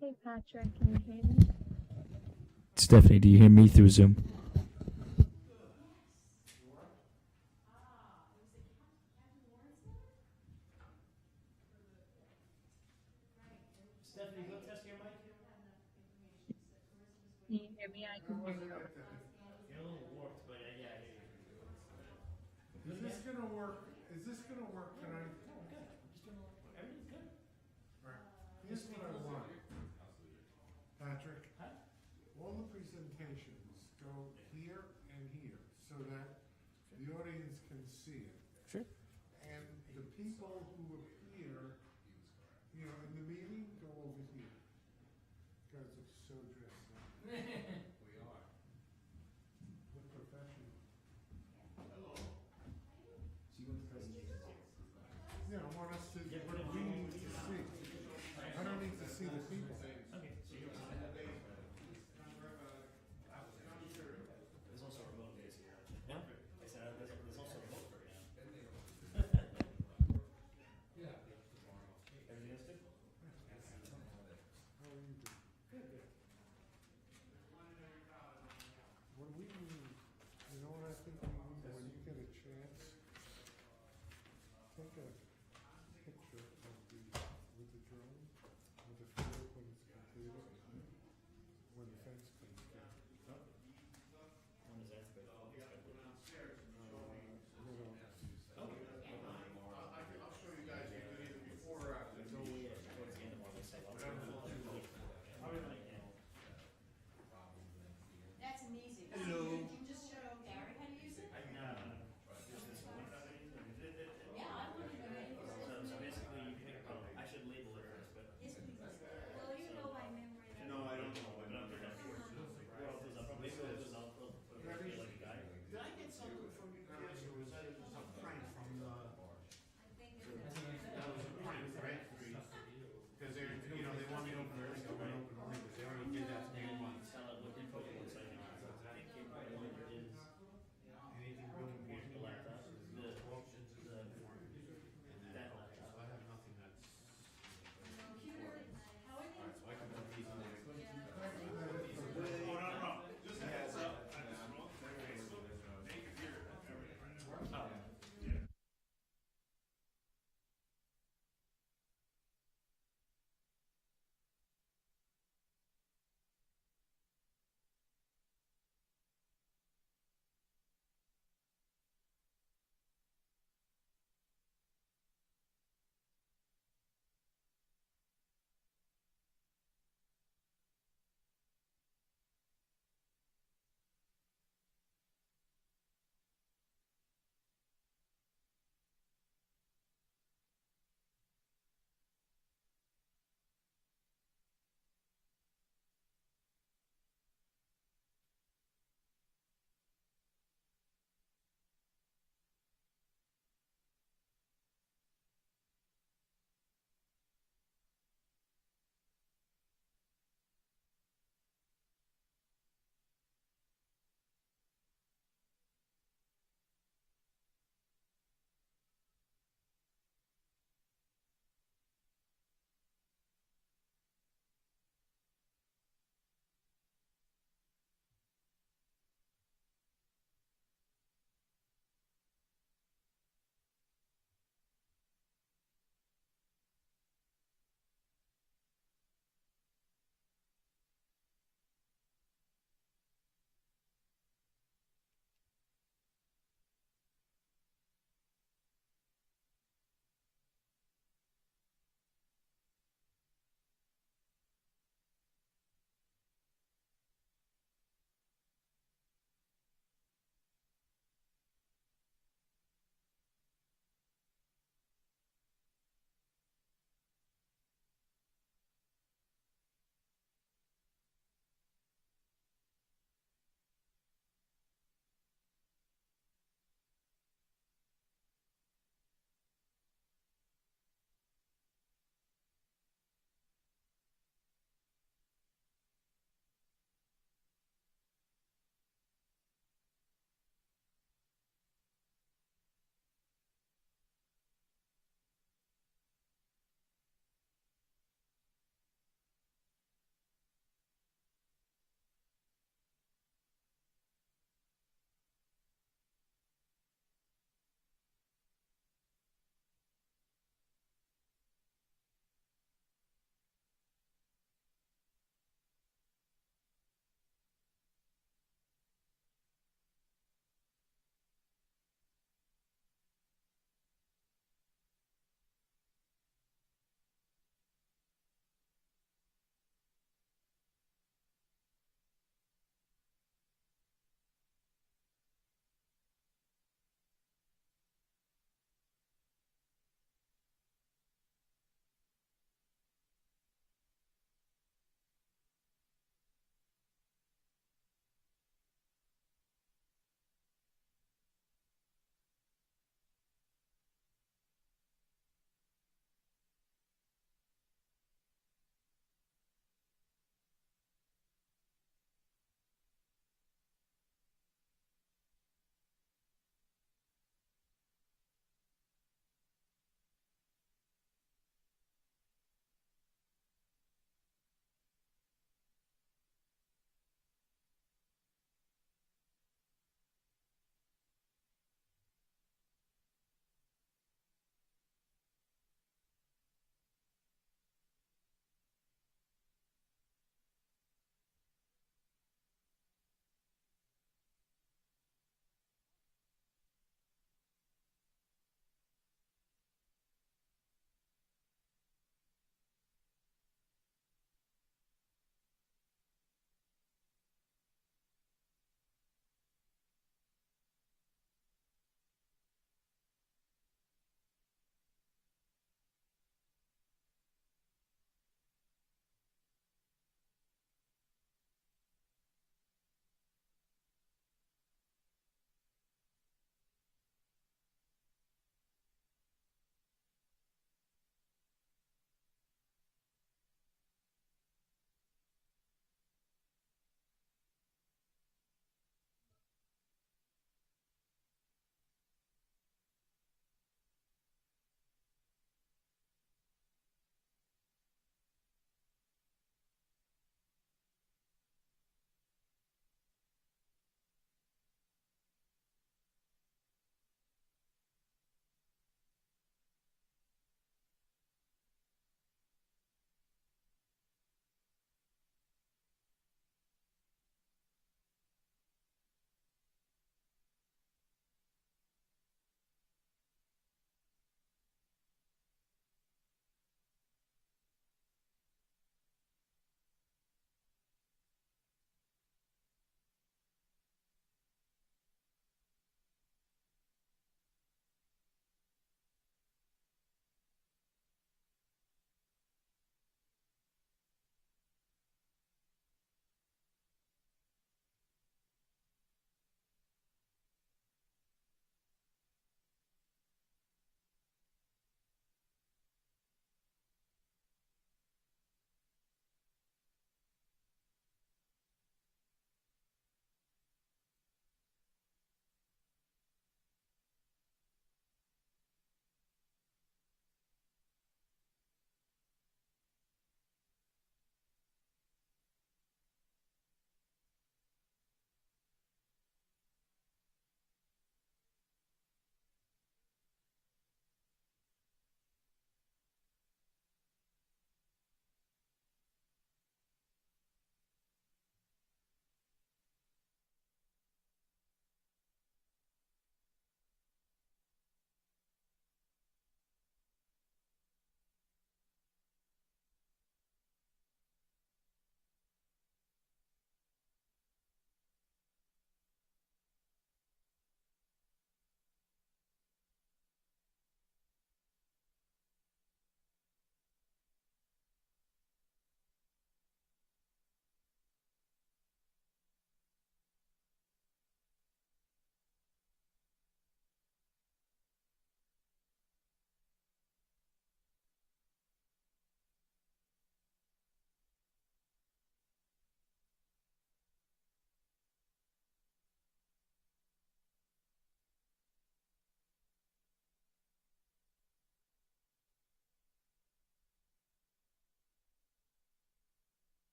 Hey Patrick, can you hear me? Stephanie, do you hear me through Zoom? Stephanie, go test your mic. Can you hear me? I can hear you. You're a little warped, but yeah, I hear you. Is this gonna work? Is this gonna work tonight? Oh, good. I'm just doing everything's good. Alright, here's what I want. Patrick, Huh? all the presentations go here and here, so that the audience can see it. Sure. And the people who appear, you know, in the meeting, go over here. Guys are so dressed up. We are. We're professional. So you want the presentations here? Yeah, I want us to, Yeah, but we need to see. I don't need to see the people. Okay, so you're there's also remote days here. Yeah? I said there's also remote for you.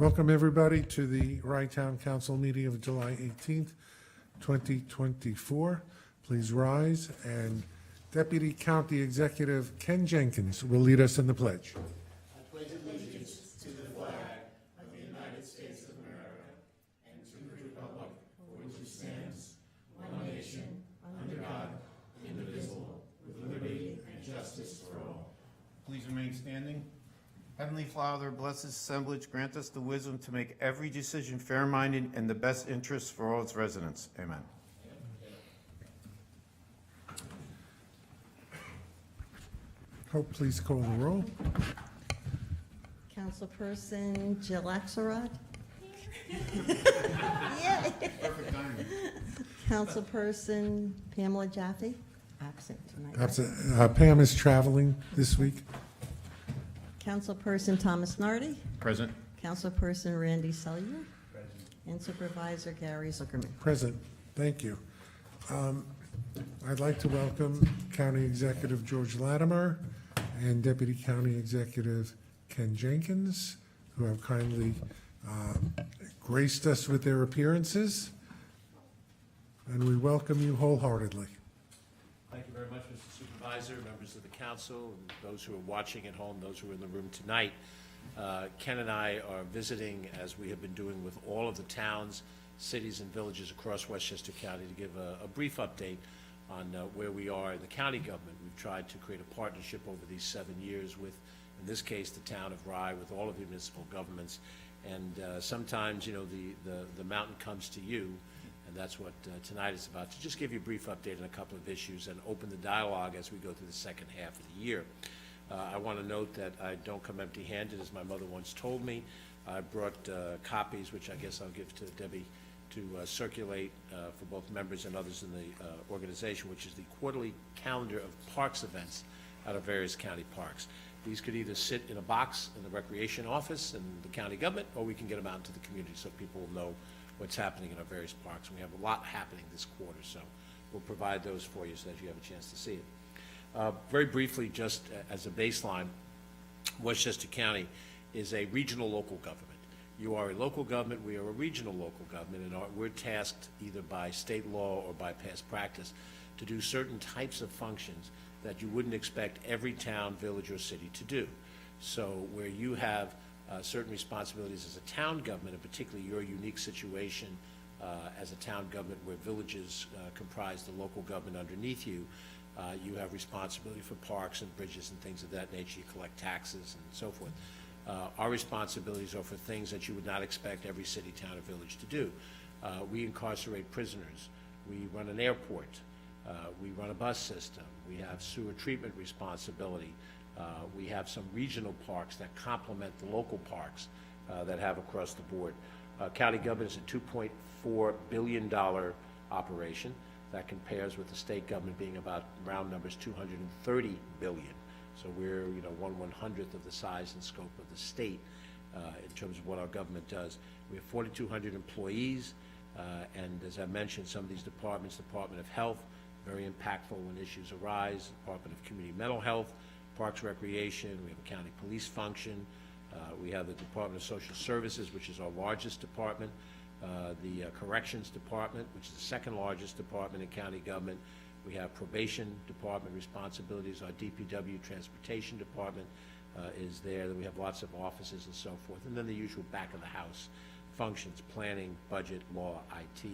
Welcome, everybody, to the Rye Town Council meeting of July 18th, 2024. Please rise, and Deputy County Executive Ken Jenkins will lead us in the pledge. Please remain standing. Heavenly Father, bless this assemblage, grant us the wisdom to make every decision fair-minded and the best interests for all its residents. Amen. Hope, please call the roll. Councilperson Jill Axelrod. Perfect timing. Councilperson Pamela Jaffe. Absent tonight. right? Absent. Pam is traveling this week. Councilperson Thomas Nardi. Present. Councilperson Randy Selyer. And Supervisor Gary Zuckerman. Present. Thank you. I'd like to welcome County Executive George Latimer and Deputy County Executive Ken Jenkins, who have kindly graced us with their appearances, and we welcome you wholeheartedly. Thank you very much, Mr. Supervisor, members of the council, and those who are watching at home, those who are in the room tonight. Ken and I are visiting, as we have been doing with all of the towns, cities, and villages across Westchester County, to give a brief update on where we are in the county government. We've tried to create a partnership over these 7 years with, in this case, the town of Rye, with all of the municipal governments. And sometimes, you know, the mountain comes to you, and that's what tonight is about. To just give you a brief update on a couple of issues and open the dialogue as we go through the second half of the year. I want to note that I don't come empty-handed, as my mother once told me. I brought copies, which I guess I'll give to Debbie to circulate for both members and others in the organization, which is the quarterly calendar of parks events out of various county parks. These could either sit in a box in the recreation office in the county government, or we can get them out into the community so people will know what's happening in our various parks. And we have a lot happening this quarter, so we'll provide those for you so that you have a chance to see it. Very briefly, just as a baseline, Westchester County is a regional local government. You are a local government, we are a regional local government, and we're tasked either by state law or by past practice to do certain types of functions that you wouldn't expect every town, village, or city to do. So where you have certain responsibilities as a town government, and particularly your unique situation as a town government where villages comprise the local government underneath you, you have responsibility for parks and bridges and things of that nature. You collect taxes and so forth. Our responsibilities are for things that you would not expect every city, town, or village to do. We incarcerate prisoners. We run an airport. We run a bus system. We have sewer treatment responsibility. We have some regional parks that complement the local parks that have across the board. County government is a $2.4 billion operation. That compares with the state government being about, round numbers, $230 billion. So we're, you know, 1/100th of the size and scope of the state in terms of what our government does. We have 4,200 employees, and as I mentioned, some of these departments, Department of Health, very impactful when issues arise, Department of Community Mental Health, Parks Recreation, we have a county police function, we have the Department of Social Services, which is our largest department, the Corrections Department, which is the second largest department in county government. We have Probation Department responsibilities. Our DPW Transportation Department is there. Then we have lots of offices and so forth. And then the usual back of the house functions, planning, budget, law, IT.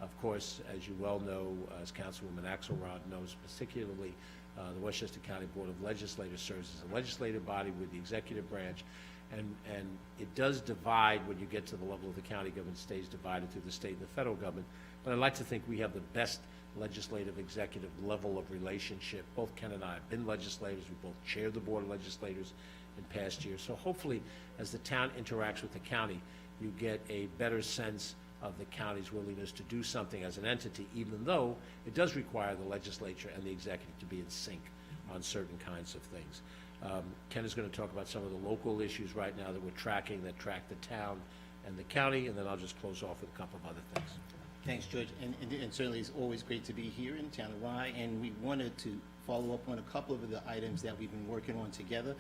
Of course, as you well know, as Councilwoman Axelrod knows, particularly the Westchester County Board of Legislators serves as a legislative body with the executive branch. And it does divide when you get to the level of the county government, stays divided through the state and the federal government. But I'd like to think we have the best legislative executive level of relationship. Both Ken and I have been legislators. We both chaired the Board of Legislators in past years. So hopefully, as the town interacts with the county, you get a better sense of the county's willingness to do something as an entity, even though it does require the legislature and the executive to be in sync on certain kinds of things. Ken is going to talk about some of the local issues right now that we're tracking, that track the town and the county, and then I'll just close off with a couple of other things. Thanks, George, and certainly it's always great to be here in the town of Rye, and we wanted to follow up on a couple of the items that we've been working on together.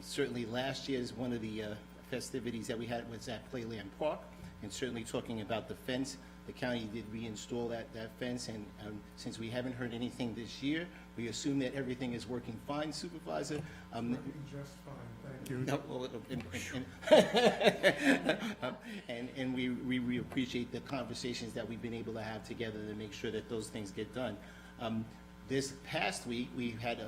Certainly last year is one of the festivities that we had was at Playland Park, and certainly talking about the fence. The county did reinstall that fence, and since we haven't heard anything this year, we assume that everything is working fine, Supervisor. Working just fine, thank you. No, well, and we appreciate the conversations that we've been able to have together to make sure that those things get done. This past week, we had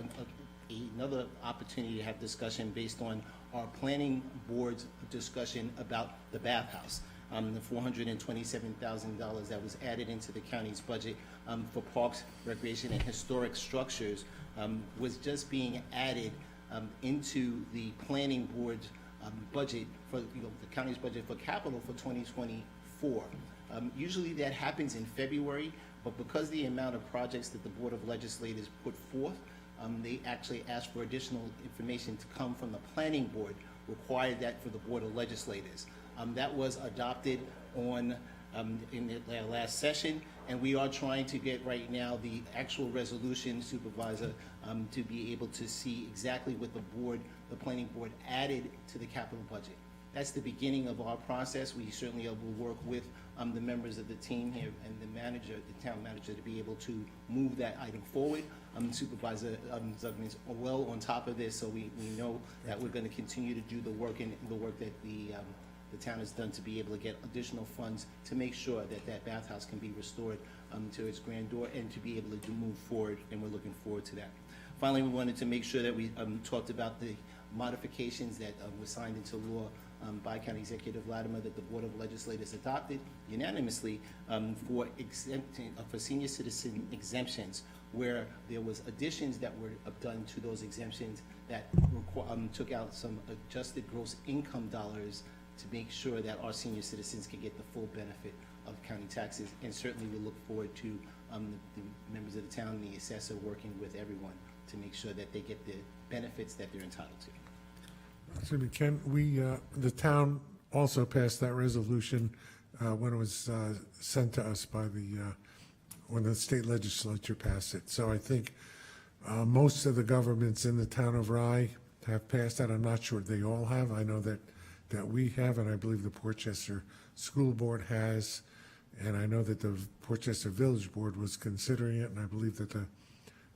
another opportunity to have discussion based on our planning board's discussion about the bathhouse. The $427,000 that was added into the county's budget for parks, recreation, and historic structures was just being added into the planning board's budget for, the county's budget for capital for 2024. Usually that happens in February, but because the amount of projects that the Board of Legislators put forth, they actually asked for additional information to come from the planning board, required that for the Board of Legislators. That was adopted in the last session, and we are trying to get right now the actual resolution, Supervisor, to be able to see exactly what the planning board added to the capital budget. That's the beginning of our process. We certainly will work with the members of the team here and the manager, the town manager, to be able to move that item forward. Supervisor Zugman is well on top of this, so we know that we're going to continue to do the work and the work that the town has done to be able to get additional funds to make sure that that bathhouse can be restored to its grandeur and to be able to move forward, and we're looking forward to that. Finally, we wanted to make sure that we talked about the modifications that were signed into law by County Executive Latimer that the Board of Legislators adopted unanimously for senior citizen exemptions, where there was additions that were done to those exemptions that took out some adjusted gross income dollars to make sure that our senior citizens can get the full benefit of county taxes. And certainly we look forward to the members of the town and the assessor working with everyone to make sure that they get the benefits that they're entitled to. Excuse me, Ken, the town also passed that resolution when it was sent to us by when the state legislature passed it. So I think most of the governments in the town of Rye have passed that. I'm not sure they all have. I know that we have, and I believe the Portchester School Board has, and I know that the Portchester Village Board was considering it, and I believe that the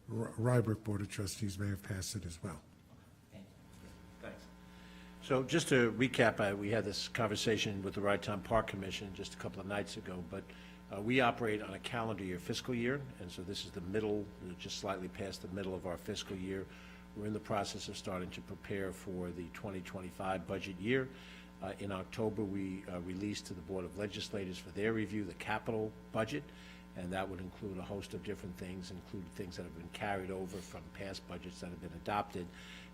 Rybrook Board of Trustees may have passed it as well. Thanks. So just to recap, we had this conversation with the Rye-Town Park Commission just a couple of nights ago, but we operate on a calendar year fiscal year, and so this is the middle, just slightly past the middle of our fiscal year. We're in the process of starting to prepare for the 2025 budget year. In October, we released to the Board of Legislators for their review the capital budget, and that would include a host of different things, including things that have been carried over from past budgets that have been adopted.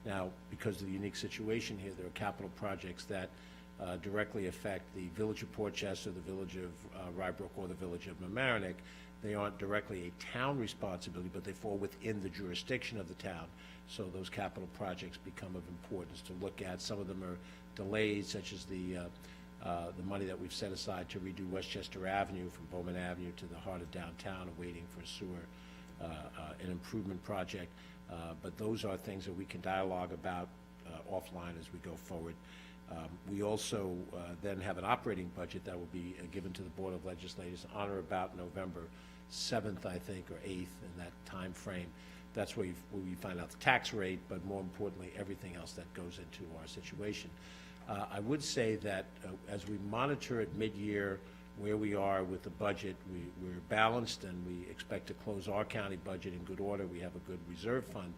Now, because of the unique situation here, there are capital projects that directly affect the Village of Portchester, the Village of Rybrook, or the Village of Mamaroneck. They aren't directly a town responsibility, but they fall within the jurisdiction of the town. So those capital projects become of importance to look at. Some of them are delayed, such as the money that we've set aside to redo Westchester Avenue from Bowman Avenue to the heart of downtown, awaiting for sewer, an improvement project. But those are things that we can dialogue about offline as we go forward. We also then have an operating budget that will be given to the Board of Legislators on or about November 7th, I think, or 8th, in that time frame. That's where we find out the tax rate, but more importantly, everything else that goes into our situation. I would say that as we monitor at mid-year where we are with the budget, we're balanced, and we expect to close our county budget in good order. We have a good reserve fund,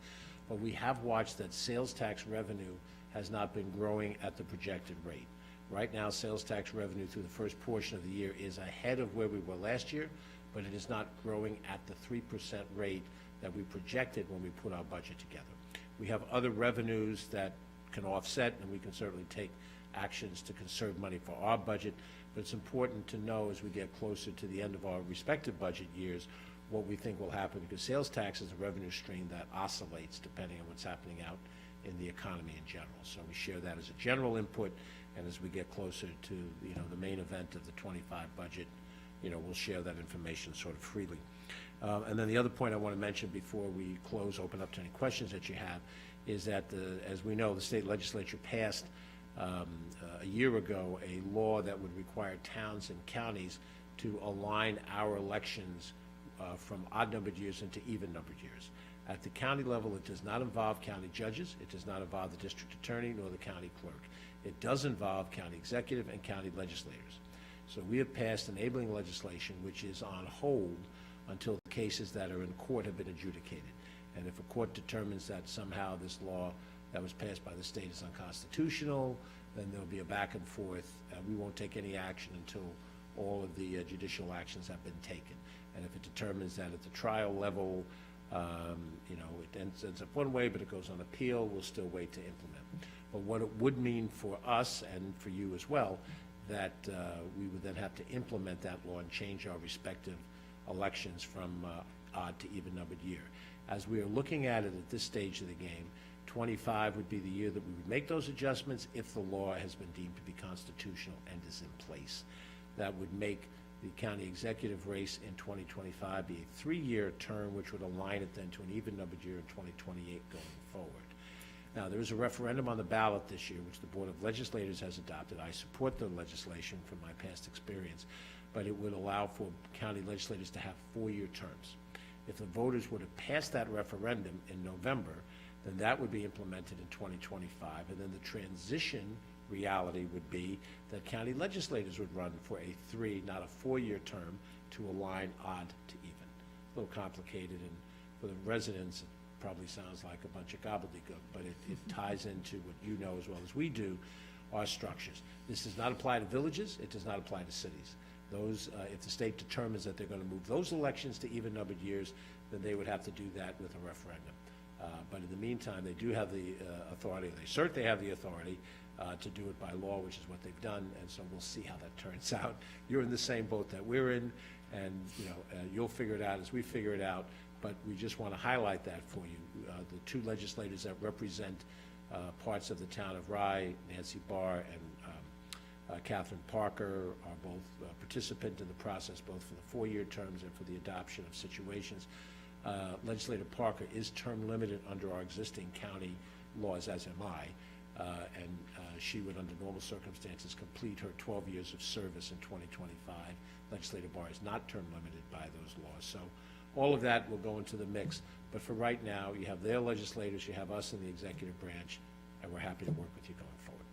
but we have watched that sales tax revenue has not been growing at the projected rate. Right now, sales tax revenue through the first portion of the year is ahead of where we were last year, but it is not growing at the 3% rate that we projected when we put our budget together. We have other revenues that can offset, and we can certainly take actions to conserve money for our budget, but it's important to know as we get closer to the end of our respective budget years what we think will happen, because sales tax is a revenue stream that oscillates depending on what's happening out in the economy in general. So we share that as a general input, and as we get closer to the main event of the 25 budget, we'll share that information sort of freely. And then the other point I want to mention before we close, open up to any questions that you have, is that as we know, the state legislature passed a year ago a law that would require towns and counties to align our elections from odd-numbered years into even-numbered years. At the county level, it does not involve county judges, it does not involve the district attorney nor the county clerk. It does involve county executive and county legislators. So we have passed enabling legislation which is on hold until the cases that are in court have been adjudicated. And if a court determines that somehow this law that was passed by the state is unconstitutional, then there'll be a back and forth. We won't take any action until all of the judicial actions have been taken. And if it determines that at the trial level, it ends up one way, but it goes on appeal, we'll still wait to implement. But what it would mean for us and for you as well, that we would then have to implement that law and change our respective elections from odd to even-numbered year. As we are looking at it at this stage of the game, 25 would be the year that we would make those adjustments if the law has been deemed to be constitutional and is in place. That would make the county executive race in 2025 be a 3-year term, which would align it then to an even-numbered year in 2028 going forward. Now, there is a referendum on the ballot this year, which the Board of Legislators has adopted. I support the legislation from my past experience, but it would allow for county legislators to have 4-year terms. If the voters were to pass that referendum in November, then that would be implemented in 2025, and then the transition reality would be that county legislators would run for a 3, not a 4-year term to align odd to even. A little complicated, and for the residents, it probably sounds like a bunch of gobbledygook, but it ties into what you know as well as we do, our structures. This does not apply to villages, it does not apply to cities. Those, if the state determines that they're going to move those elections to even-numbered years, then they would have to do that with a referendum. But in the meantime, they do have the authority, they certainly have the authority to do it by law, which is what they've done, and so we'll see how that turns out. You're in the same boat that we're in, and you'll figure it out as we figure it out, but we just want to highlight that for you. The 2 legislators that represent parts of the town of Rye, Nancy Barr and Catherine Parker, are both participant in the process, both for the 4-year terms and for the adoption of situations. Legislator Parker is term limited under our existing county laws, as am I, and she would, under normal circumstances, complete her 12 years of service in 2025. Legislator Barr is not term limited by those laws. So all of that will go into the mix, but for right now, you have their legislators, you have us in the executive branch, and we're happy to work with you going forward.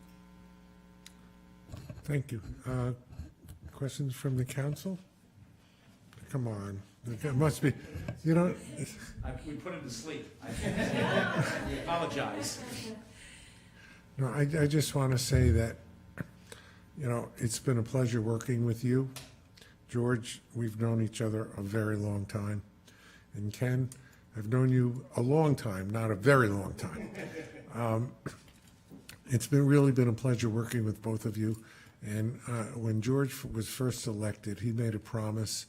Thank you. Questions from the council? Come on, there must be, We put him to sleep. We apologize. No, I just want to say that, it's been a pleasure working with you. George, we've known each other a very long time. And Ken, I've known you a long time, not a very long time. It's really been a pleasure working with both of you. And when George was first elected, he made a promise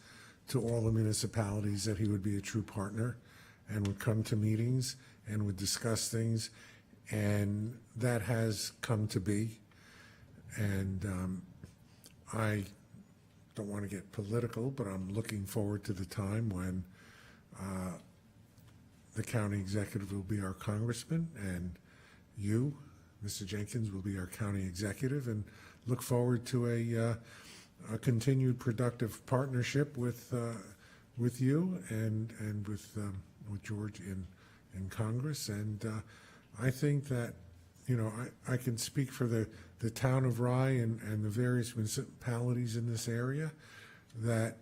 to all the municipalities that he would be a true partner and would come to meetings and would discuss things. And that has come to be. And I don't want to get political, but I'm looking forward to the time when the county executive will be our congressman, and you, Mr. Jenkins, will be our county executive, and look forward to a continued productive partnership with you and with George in Congress. And I think that, I can speak for the town of Rye and the various municipalities in this area, that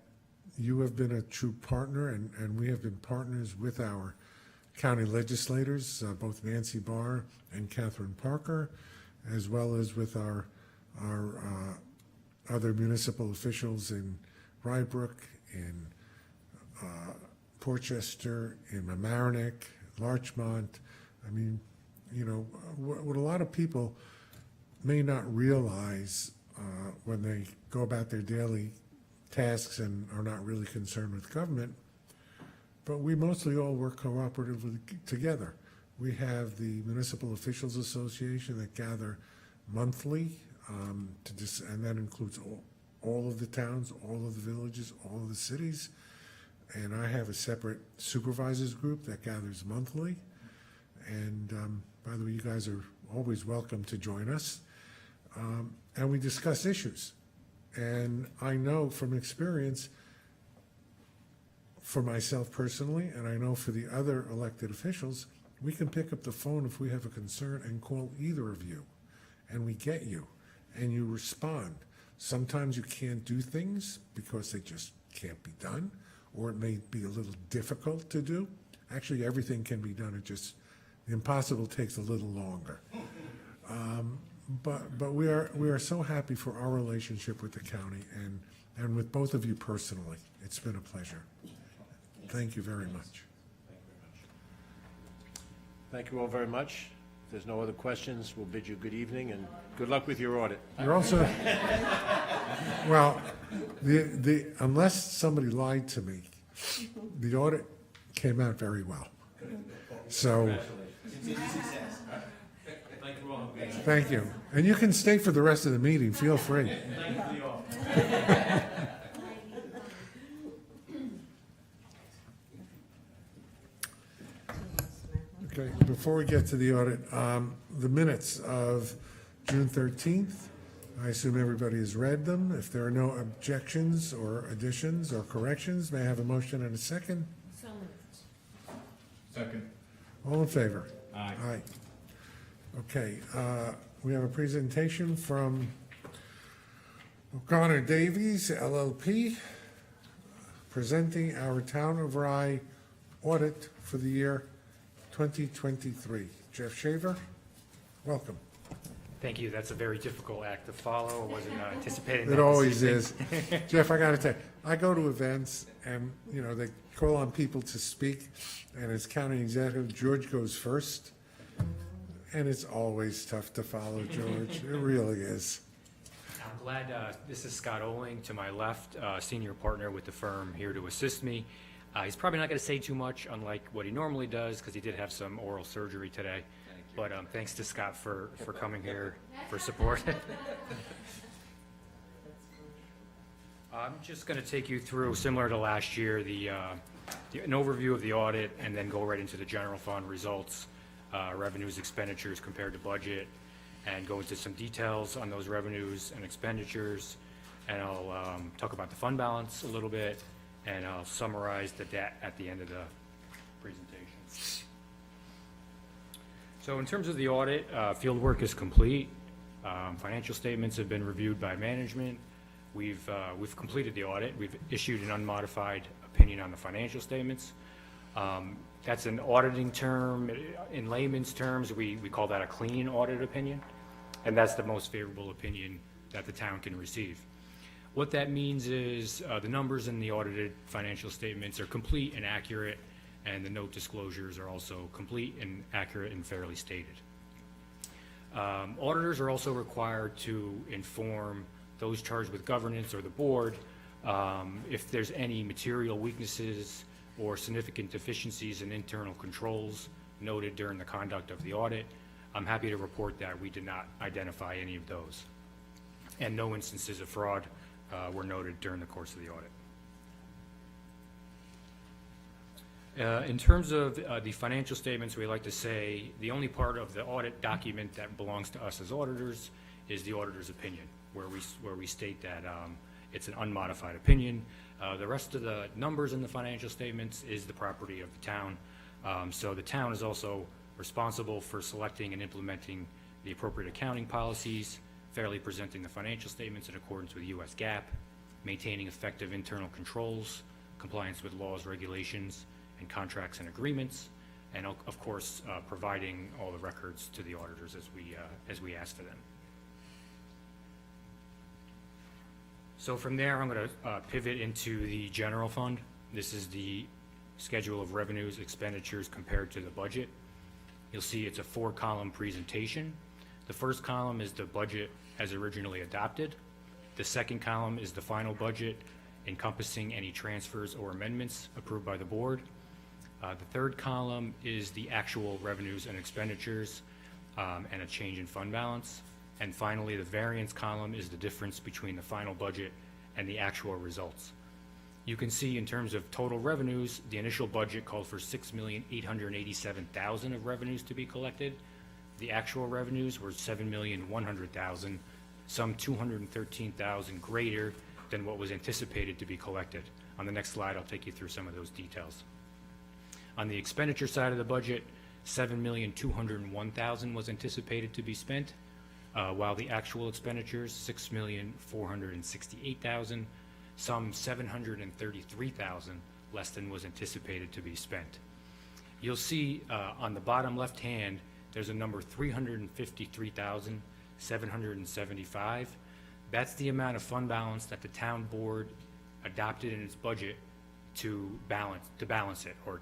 you have been a true partner, and we have been partners with our county legislators, both Nancy Barr and Catherine Parker, as well as with our other municipal officials in Rybrook, in Portchester, in Mamaroneck, Larchmont. I mean, what a lot of people may not realize when they go about their daily tasks and are not really concerned with government, but we mostly all work cooperatively together. We have the Municipal Officials Association that gather monthly, and that includes all of the towns, all of the villages, all of the cities. And I have a separate supervisors group that gathers monthly. And by the way, you guys are always welcome to join us. and we discuss issues. And I know from experience, for myself personally, and I know for the other elected officials, we can pick up the phone if we have a concern and call either of you, and we get you, and you respond. Sometimes you can't do things because they just can't be done, or it may be a little difficult to do. Actually, everything can be done, it just, the impossible takes a little longer. But we are so happy for our relationship with the county and with both of you personally. It's been a pleasure. Thank you very much. Thank you all very much. If there's no other questions, we'll bid you good evening and good luck with your audit. You're also, well, unless somebody lied to me, the audit came out very well. So, thank you. And you can stay for the rest of the meeting, feel free. Thank you for the offer. Okay, before we get to the audit, the minutes of June 13th, I assume everybody has read them. If there are no objections or additions or corrections, may I have a motion and a second? So moved. Second. All in favor? Aye. Aye. Okay, we have a presentation from O'Connor Davies LLP, presenting our Town of Rye audit for the year 2023. Jeff Shaver, welcome. Thank you. That's a very difficult act to follow. I wasn't anticipating that It this always evening. is. Jeff, I gotta tell you, I go to events and, you know, they call on people to speak, and as county executive, George goes first. And it's always tough to follow, George. It really is. I'm glad, this is Scott Oling to my left, senior partner with the firm, here to assist me. He's probably not going to say too much, unlike what he normally does, because he did have some oral surgery today. But thanks to Scott for coming here for support. I'm just going to take you through, similar to last year, an overview of the audit, and then go right into the general fund results, revenues, expenditures compared to budget, and go into some details on those revenues and expenditures. And I'll talk about the fund balance a little bit, and I'll summarize the debt at the end of the presentation. So in terms of the audit, field work is complete. Financial statements have been reviewed by management. We've completed the audit. We've issued an unmodified opinion on the financial statements. That's an auditing term. In layman's terms, we call that a clean audit opinion, and that's the most favorable opinion that the town can receive. What that means is the numbers in the audited financial statements are complete and accurate, and the note disclosures are also complete and accurate and fairly stated. Auditors are also required to inform those charged with governance or the board if there's any material weaknesses or significant deficiencies in internal controls noted during the conduct of the audit. I'm happy to report that we did not identify any of those, and no instances of fraud were noted during the course of the audit. In terms of the financial statements, we like to say the only part of the audit document that belongs to us as auditors is the auditor's opinion, where we state that it's an unmodified opinion. The rest of the numbers in the financial statements is the property of the town. So the town is also responsible for selecting and implementing the appropriate accounting policies, fairly presenting the financial statements in accordance with U.S. GAAP, maintaining effective internal controls, compliance with laws, regulations, and contracts and agreements, and of course, providing all the records to the auditors as we ask for them. So from there, I'm going to pivot into the general fund. This is the schedule of revenues, expenditures compared to the budget. You'll see it's a 4-column presentation. The first column is the budget as originally adopted. The second column is the final budget encompassing any transfers or amendments approved by the board. The third column is the actual revenues and expenditures and a change in fund balance. And finally, the variance column is the difference between the final budget and the actual results. You can see in terms of total revenues, the initial budget called for $6,887,000 of revenues to be collected. The actual revenues were $7,100,000, some 213,000 greater than what was anticipated to be collected. On the next slide, I'll take you through some of those details. On the expenditure side of the budget, $7,201,000 was anticipated to be spent, while the actual expenditures, $6,468,000, some $733,000 less than was anticipated to be spent. You'll see on the bottom left hand, there's a number 353,775. That's the amount of fund balance that the town board adopted in its budget to balance it, or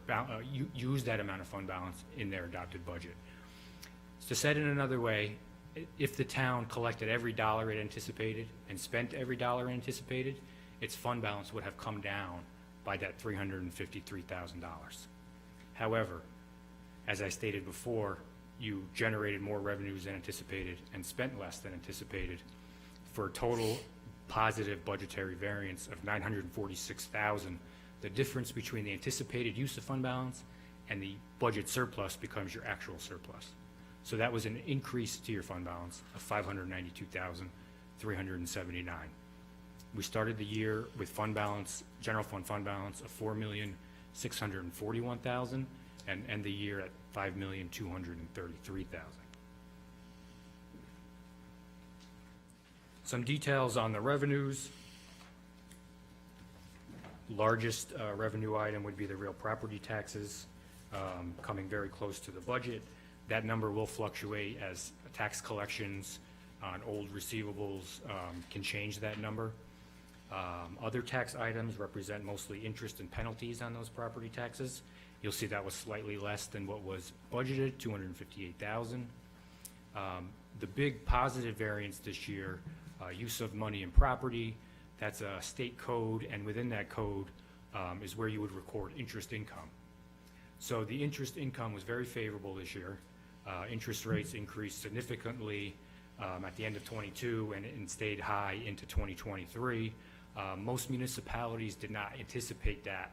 use that amount of fund balance in their adopted budget. To said in another way, if the town collected every dollar it anticipated and spent every dollar it anticipated, its fund balance would have come down by that $353,000. However, as I stated before, you generated more revenues than anticipated and spent less than anticipated, for a total positive budgetary variance of $946,000. The difference between the anticipated use of fund balance and the budget surplus becomes your actual surplus. So that was an increase to your fund balance of $592,379. We started the year with fund balance, general fund balance of $4,641,000, and end the year at $5,233,000. Some details on the revenues. Largest revenue item would be the real property taxes, coming very close to the budget. That number will fluctuate as tax collections on old receivables can change that number. Other tax items represent mostly interest and penalties on those property taxes. You'll see that was slightly less than what was budgeted, $258,000. The big positive variance this year, use of money in property, that's a state code, and within that code is where you would record interest income. So the interest income was very favorable this year. Interest rates increased significantly at the end of 22 and stayed high into 2023. Most municipalities did not anticipate that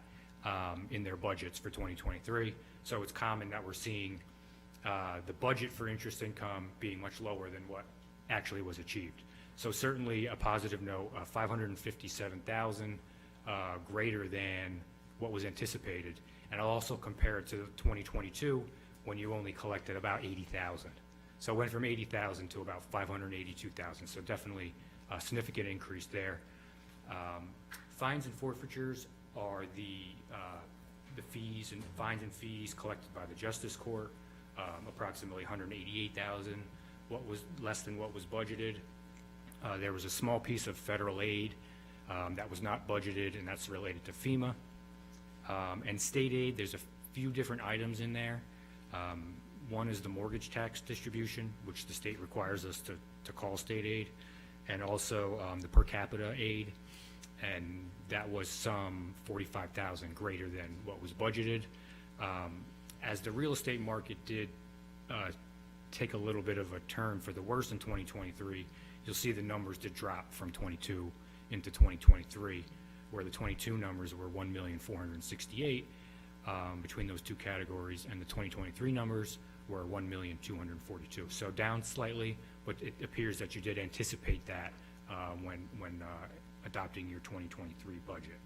in their budgets for 2023. So it's common that we're seeing the budget for interest income being much lower than what actually was achieved. So certainly a positive note, $557,000 greater than what was anticipated. And I'll also compare it to 2022 when you only collected about $80,000. So it went from $80,000 to about $582,000. So definitely a significant increase there. Fines and forfeitures are the fees and fines and fees collected by the Justice Court, approximately $188,000. What was less than what was budgeted. There was a small piece of federal aid that was not budgeted, and that's related to FEMA. And state aid, there's a few different items in there. One is the mortgage tax distribution, which the state requires us to call state aid, and also the per capita aid, and that was some $45,000 greater than what was budgeted. As the real estate market did take a little bit of a turn for the worse in 2023, you'll see the numbers did drop from 22 into 2023, where the 22 numbers were $1,468,000 between those two categories, and the 2023 numbers were $1,242,000. So down slightly, but it appears that you did anticipate that when adopting your 2023 budget.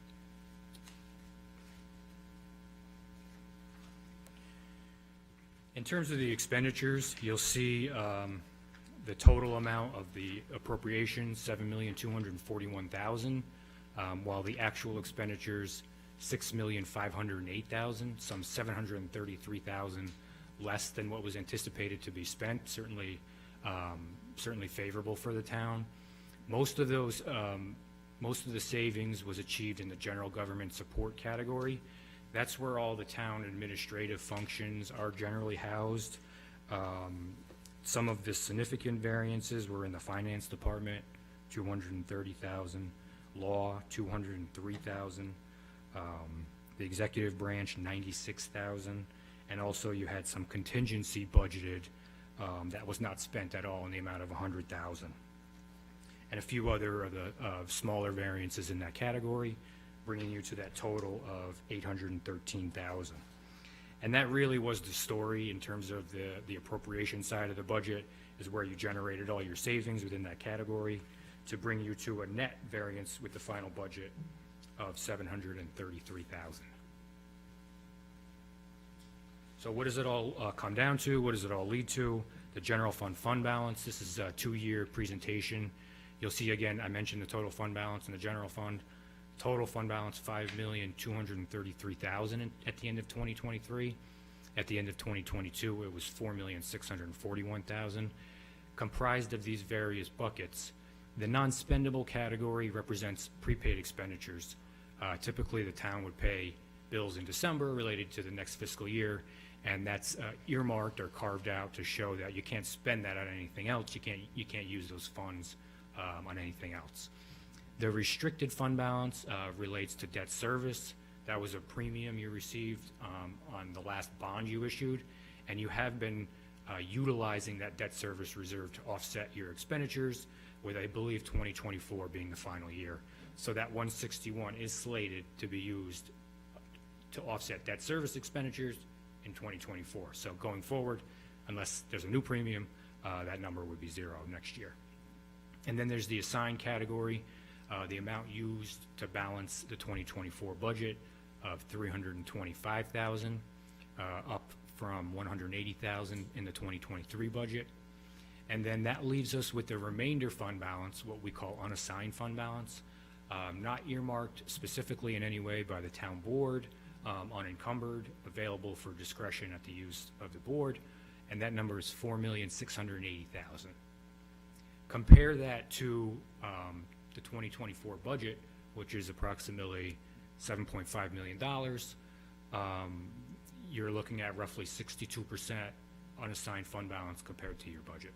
In terms of the expenditures, you'll see the total amount of the appropriations, $7,241,000, while the actual expenditures, $6,508,000, some $733,000 less than what was anticipated to be spent. Certainly favorable for the town. Most of the savings was achieved in the general government support category. That's where all the town administrative functions are generally housed. Some of the significant variances were in the finance department, $230,000, law, $203,000, the executive branch, $96,000, and also you had some contingency budgeted that was not spent at all in the amount of $100,000. And a few other of the smaller variances in that category, bringing you to that total of $813,000. And that really was the story in terms of the appropriation side of the budget, is where you generated all your savings within that category to bring you to a net variance with the final budget of $733,000. So what does it all come down to? What does it all lead to? The general fund balance. This is a 2-year presentation. You'll see again, I mentioned the total fund balance in the general fund. Total fund balance, $5,233,000 at the end of 2023. At the end of 2022, it was $4,641,000. Comprised of these various buckets, the non-spendable category represents prepaid expenditures. Typically, the town would pay bills in December related to the next fiscal year, and that's earmarked or carved out to show that you can't spend that on anything else. You can't use those funds on anything else. The restricted fund balance relates to debt service. That was a premium you received on the last bond you issued, and you have been utilizing that debt service reserve to offset your expenditures, with I believe 2024 being the final year. So that 161 is slated to be used to offset debt service expenditures in 2024. So going forward, unless there's a new premium, that number would be zero next year. And then there's the assigned category, the amount used to balance the 2024 budget of $325,000, up from $180,000 in the 2023 budget. And then that leaves us with the remainder fund balance, what we call unassigned fund balance, not earmarked specifically in any way by the town board, unencumbered, available for discretion at the use of the board, and that number is $4,680,000. Compare that to the 2024 budget, which is approximately $7.5 million. You're looking at roughly 62% unassigned fund balance compared to your budget.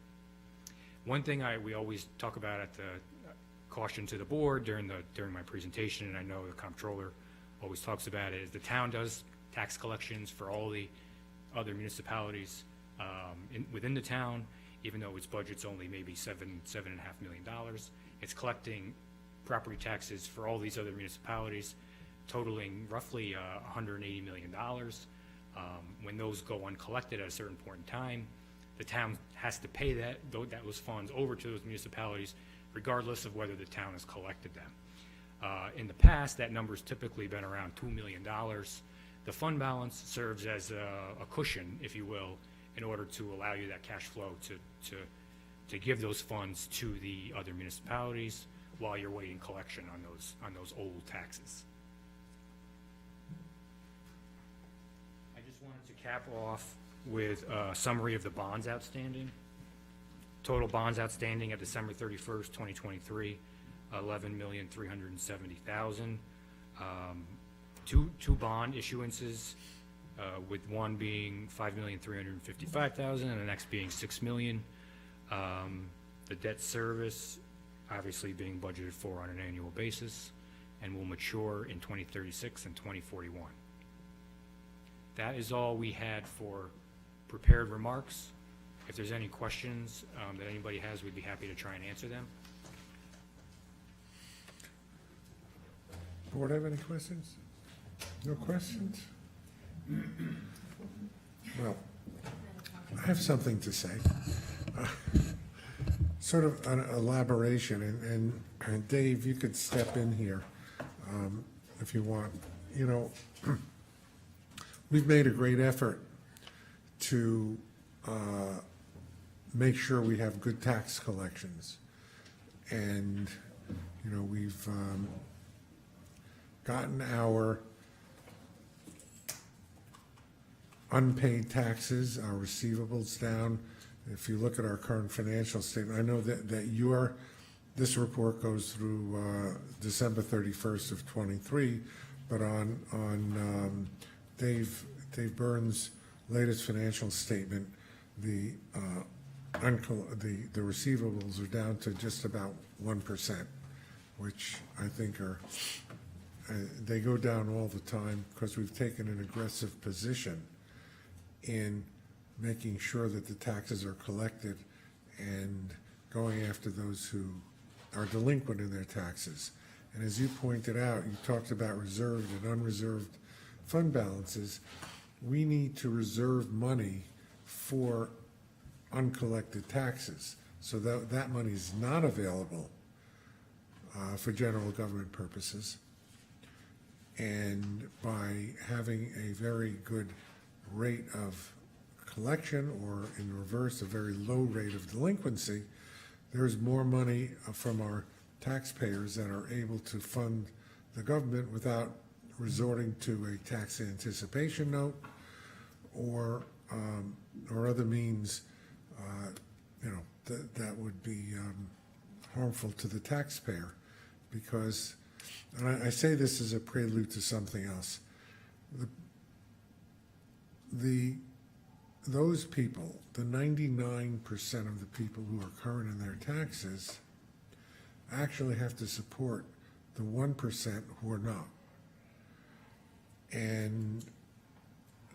One thing we always talk about at the caution to the board during my presentation, and I know the comptroller always talks about it, is the town does tax collections for all the other municipalities within the town, even though its budget's only maybe $7.5 million. It's collecting property taxes for all these other municipalities, totaling roughly $180 million. When those go uncollected at a certain point in time, the town has to pay those funds over to those municipalities, regardless of whether the town has collected them. In the past, that number's typically been around $2 million. The fund balance serves as a cushion, if you will, in order to allow you that cash flow to give those funds to the other municipalities while you're waiting collection on those old taxes. I just wanted to cap off with a summary of the bonds outstanding. Total bonds outstanding at December 31st, 2023, $11,370,000. Two bond issuances, with one being $5,355,000 and the next being $6 million. The debt service obviously being budgeted for on an annual basis and will mature in 2036 and 2041. That is all we had for prepared remarks. If there's any questions that anybody has, we'd be happy to try and answer them. Board have any questions? No questions? Well, I have something to say. Sort of an elaboration, and Dave, you could step in here if you want. You know, we've made a great effort to make sure we have good tax collections. And, you know, we've gotten our unpaid taxes, our receivables down. If you look at our current financial statement, I know that this report goes through December 31st of 23, but on Dave Burns' latest financial statement, the receivables are down to just about 1%, which I think they go down all the time because we've taken an aggressive position in making sure that the taxes are collected and going after those who are delinquent in their taxes. And as you pointed out, you talked about reserved and unreserved fund balances. we need to reserve money for uncollected taxes. So that money is not available for general government purposes. And by having a very good rate of collection, or in reverse, a very low rate of delinquency, there's more money from our taxpayers that are able to fund the government without resorting to a tax anticipation note or other means, that would be harmful to the taxpayer. Because, and I say this as a prelude to something else, those people, the 99% of the people who are current in their taxes, actually have to support the 1% who are not. And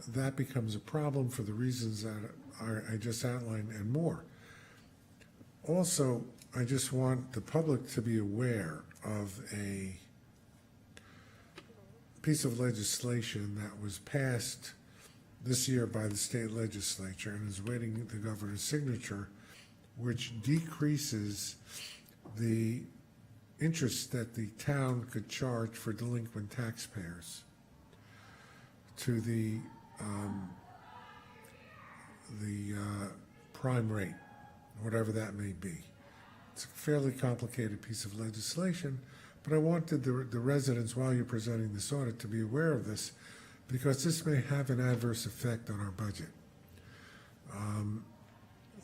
that becomes a problem for the reasons that I just outlined and more. Also, I just want the public to be aware of a piece of legislation that was passed this year by the state legislature and is waiting the governor's signature, which decreases the interest that the town could charge for delinquent taxpayers to the prime rate, whatever that may be. It's a fairly complicated piece of legislation, but I wanted the residents, while you're presenting this audit, to be aware of this, because this may have an adverse effect on our budget.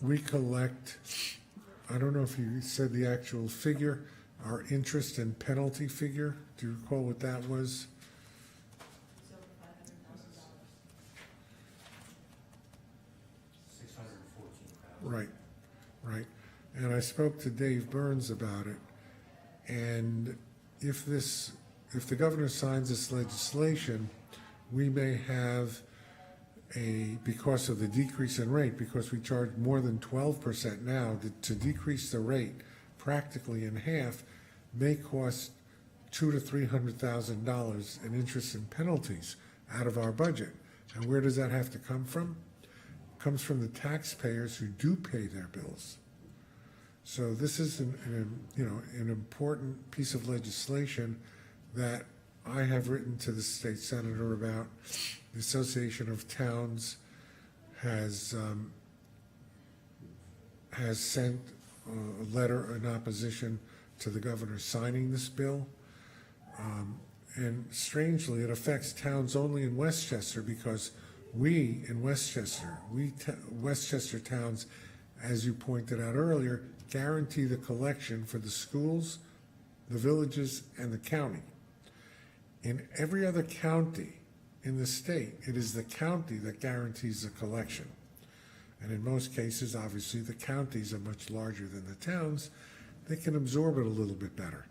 We collect, I don't know if you said the actual figure, our interest and penalty figure. Do you recall what that was? Right, right. And I spoke to Dave Burns about it, and if the governor signs this legislation, we may have because of the decrease in rate, because we charge more than 12% now, to decrease the rate practically in half may cost $200,000 to $300,000 in interest and penalties out of our budget. And where does that have to come from? It comes from the taxpayers who do pay their bills. So this is an important piece of legislation that I have written to the state senator about. The Association of Towns has sent a letter in opposition to the governor signing this bill. And strangely, it affects towns only in Westchester, because we in Westchester, Westchester towns, as you pointed out earlier, guarantee the collection for the schools, the villages, and the county. In every other county in the state, it is the county that guarantees the collection. And in most cases, obviously, the counties are much larger than the towns. They can absorb it a little bit better.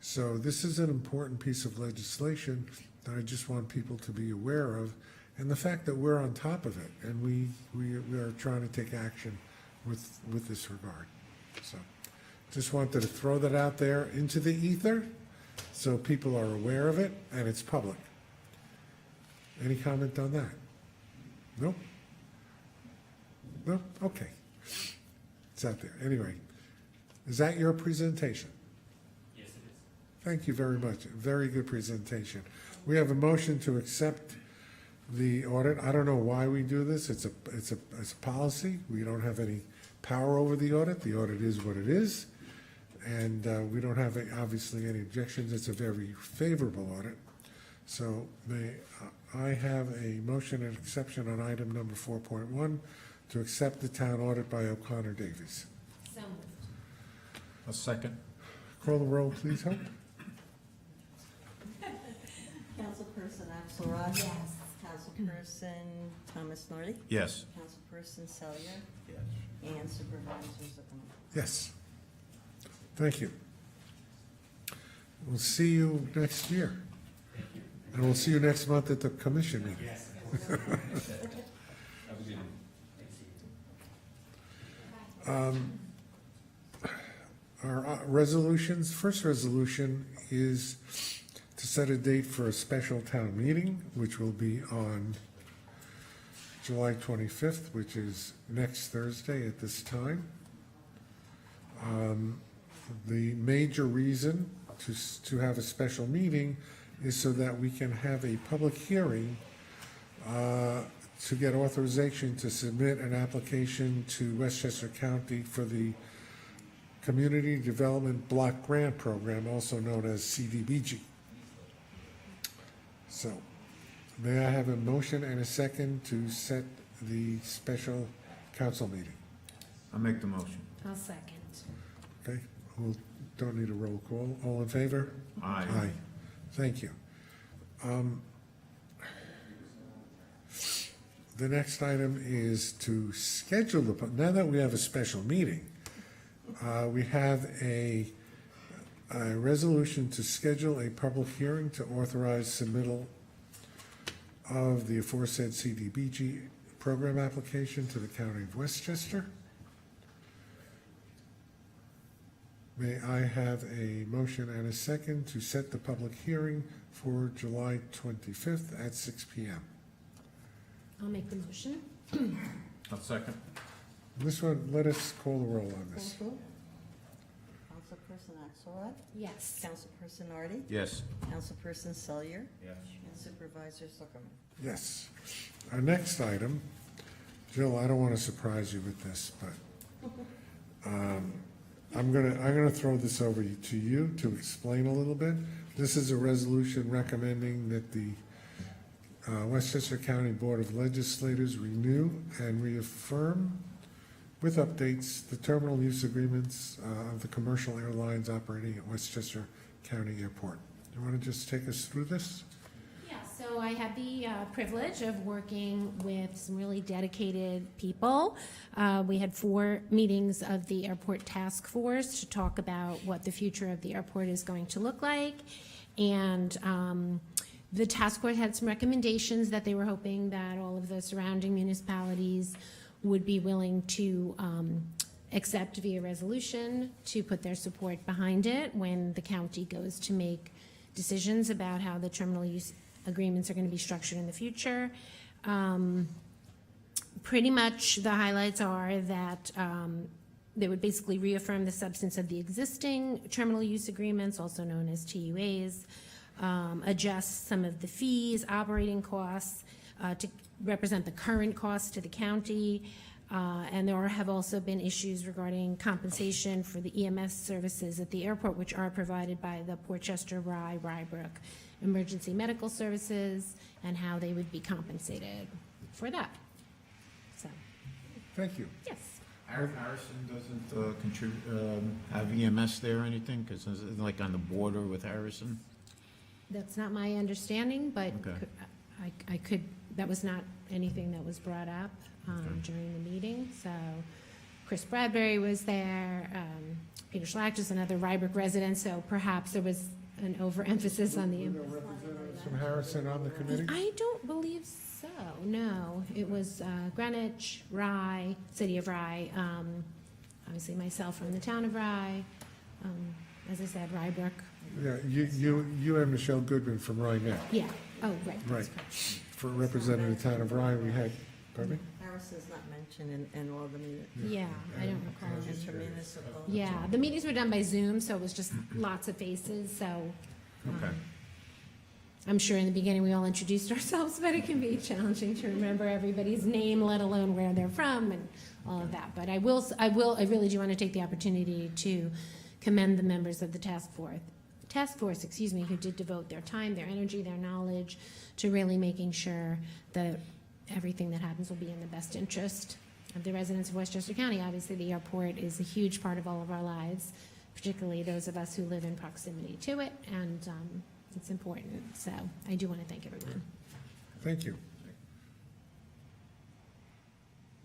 So this is an important piece of legislation that I just want people to be aware of, and the fact that we're on top of it, and we are trying to take action with this regard. So just wanted to throw that out there into the ether so people are aware of it, and it's public. Any comment on that? Nope? No? Okay. It's out there. Anyway, is that your presentation? Yes, it is. Thank you very much. Very good presentation. We have a motion to accept the audit. I don't know why we do this. It's a policy. We don't have any power over the audit. The audit is what it is. And we don't have, obviously, any objections. It's a very favorable audit. So may I have a motion and exception on item number 4.1 to accept the town audit by O'Connor Davies. So moved. A second. Call the roll, please, Hope. Councilperson Axelrod? Yes. Councilperson Thomas Norrie? Yes. Councilperson Selyer? And Supervisor Zuckerman? Yes. Thank you. We'll see you next year. And we'll see you next month at the commission meeting. Our resolutions, first resolution is to set a date for a special town meeting, which will be on July 25th, which is next Thursday at this time. The major reason to have a special meeting is so that we can have a public hearing to get authorization to submit an application to Westchester County for the Community Development Block Grant Program, also known as CDBG. So, may I have a motion and a second to set the special council meeting? I'll make the motion. I'll second. Okay, we don't need a roll call. All in favor? Aye. Aye. Thank you. The next item is to schedule now that we have a special meeting, we have a resolution to schedule a public hearing to authorize submittal of the aforesaid CDBG program application to the County of Westchester. May I have a motion and a second to set the public hearing for July 25th at 6 p.m.? I'll make the motion. I'll second. This one, let us call the roll on this. Roll call. Councilperson Axelrod? Yes. Councilperson Nardi? Yes. Councilperson Selyer? Yes. And Supervisor Zuckerman? Yes. Our next item, Jill, I don't want to surprise you with this, but I'm gonna throw this over to you to explain a little bit. This is a resolution recommending that the Westchester County Board of Legislators renew and reaffirm with updates the terminal use agreements of the commercial airlines operating at Westchester County Airport. Do you want to just take us through this? Yeah, so I had the privilege of working with some really dedicated people. We had 4 meetings of the airport task force to talk about what the future of the airport is going to look like. And the task force had some recommendations that they were hoping that all of the surrounding municipalities would be willing to accept via resolution to put their support behind it when the county goes to make decisions about how the terminal use agreements are going to be structured in the future. Pretty much the highlights are that they would basically reaffirm the substance of the existing terminal use agreements, also known as TUAs, adjust some of the fees, operating costs to represent the current costs to the county. And there have also been issues regarding compensation for the EMS services at the airport, which are provided by the Portchester, Rybrook Emergency Medical Services, and how they would be compensated for that. So, Thank you. yes. Harrison doesn't contribute, have EMS there or anything? Because it's like on the border with Harrison? That's not my understanding, but Okay. I could, that was not anything that was brought up during the meeting. So Chris Bradbury was there, Peter Schlacht is another Rybrook resident, so perhaps there was an overemphasis on the. No representatives from Harrison on the committee? I don't believe so, no. It was Greenwich, Rye, City of Rye, obviously myself from the town of Rye, as I said, Rybrook. Yeah, you and Michelle Goodman from Rye Net. Yeah, oh, right. that's Right. correct. For representing the town of Rye, we had, pardon me? Harrison's not mentioned in all the meetings. Yeah, I don't recall. Intermunicipal. Yeah, the meetings were done by Zoom, so it was just lots of faces, so Okay. I'm sure in the beginning we all introduced ourselves, but it can be challenging to remember everybody's name, let alone where they're from and all of that. But I really do want to take the opportunity to commend the members of the task force, who did devote their time, their energy, their knowledge to really making sure that everything that happens will be in the best interest of the residents of Westchester County. Obviously, the airport is a huge part of all of our lives, particularly those of us who live in proximity to it, and it's important. So I do want to thank everyone. Thank you.